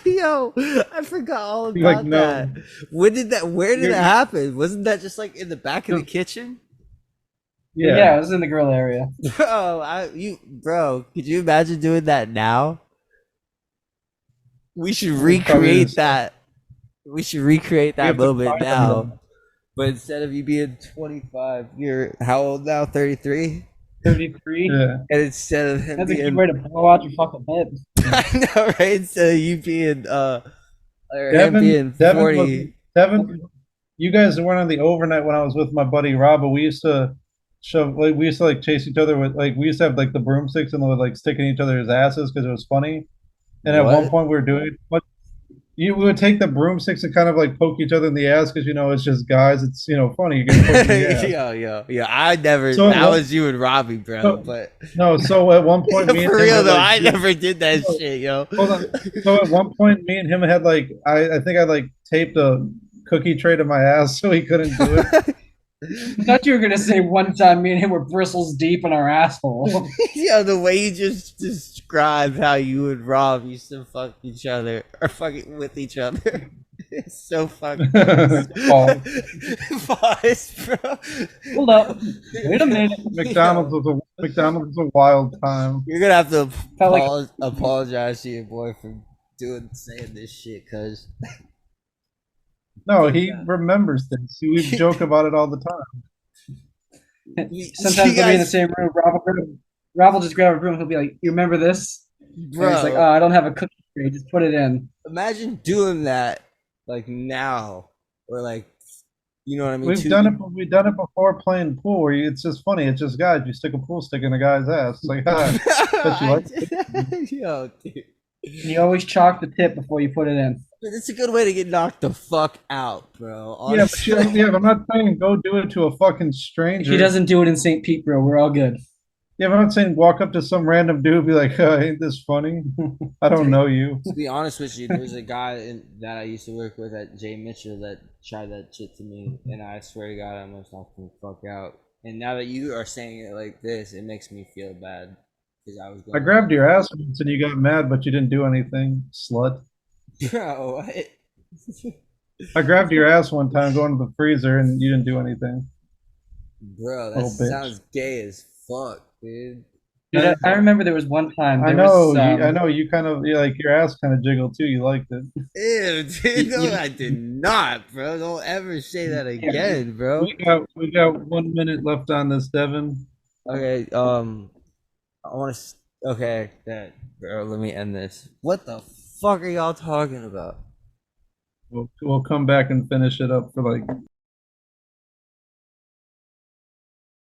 Yo, I forgot all about Like, no. that. Where did You're- it happen? Wasn't that just like in the back of the kitchen? Yeah, it was in the grill area. Bro, could you imagine doing that now? We should Probably recreate just- that. We should recreate that have to moment find now. them. But instead of you being 25, you're how old now? 33? 33. Yeah. And instead of him That's a good being way to blow out your fucking head. I know, right? Instead of you being or him being 40. Devin, you guys weren't on the overnight when I was with my buddy Rob, but we used to chase each other with we used to have like the broomsticks and we would like stick in each other's asses because it was funny. And at one What? point we were doing it. You would take the broomsticks and kind of like poke each other in the ass because it's just guys. It's funny. You get poked in the ass. Yo. I never. So That was you and Robbie, bro. so- But No, so at one point, me and for him real had, though, like, I never did that No, shit, yo. hold on. So at one point, me and him had like I think I like taped a cookie tray to my ass so he couldn't do it. I thought you were gonna say one time me and him were bristles deep in our asshole. Yo, the way you just described how you and Rob used to fuck each other or fucking with each other. It's so fucking Pause. Pause, bro. Hold up. Wait a minute. McDonald's was a wild time. You're gonna have to Felt like- apologize to your boy for saying this shit, cause No, he remembers things. We joke about it all the time. Sometimes you we'll be in the guys- same room. Rob will just grab a broom. He'll be like, "You remember this?" And bro. it's like, "Oh, I don't have a cookie tray. Just put it in." Imagine doing that like now, or like, you know what I mean? We've done it before playing pool. Where it's just funny. It's just guys. You stick a pool stick in a guy's ass. It's like, bet you like Yo, dude. And you always chalk the tip before you put it in. It's a good way to get knocked the fuck out, bro. Yeah, Honestly. but I'm not saying go do it to a fucking If stranger. he doesn't do it in St. Pete, bro, we're all good. Yeah, but I'm not saying walk up to some random dude, be like, "Ain't this funny? I don't know you." To be honest with you, there's a guy that I used to work with at J Mitchell that tried that shit to me, and I swear to God, I almost knocked him the fuck out. And now that you are saying it like this, it makes me feel bad because I was. I grabbed your ass once and you got mad, but you didn't do anything, slut. Bro, what? I grabbed your ass one time going to the freezer and you didn't do anything. Bro, that Little bitch. sounds gay as fuck, dude. Dude, I remember there was one time. I There know, was, I know. You kind of like your ass kind of jiggled too. You liked it. Ew, dude, no, I did not, bro. Don't ever say that again, bro. We got 1 minute left on this, Devin. Okay, I want to. Okay, bro. Let me end this. What the fuck are y'all talking about? We'll come back and finish it up for like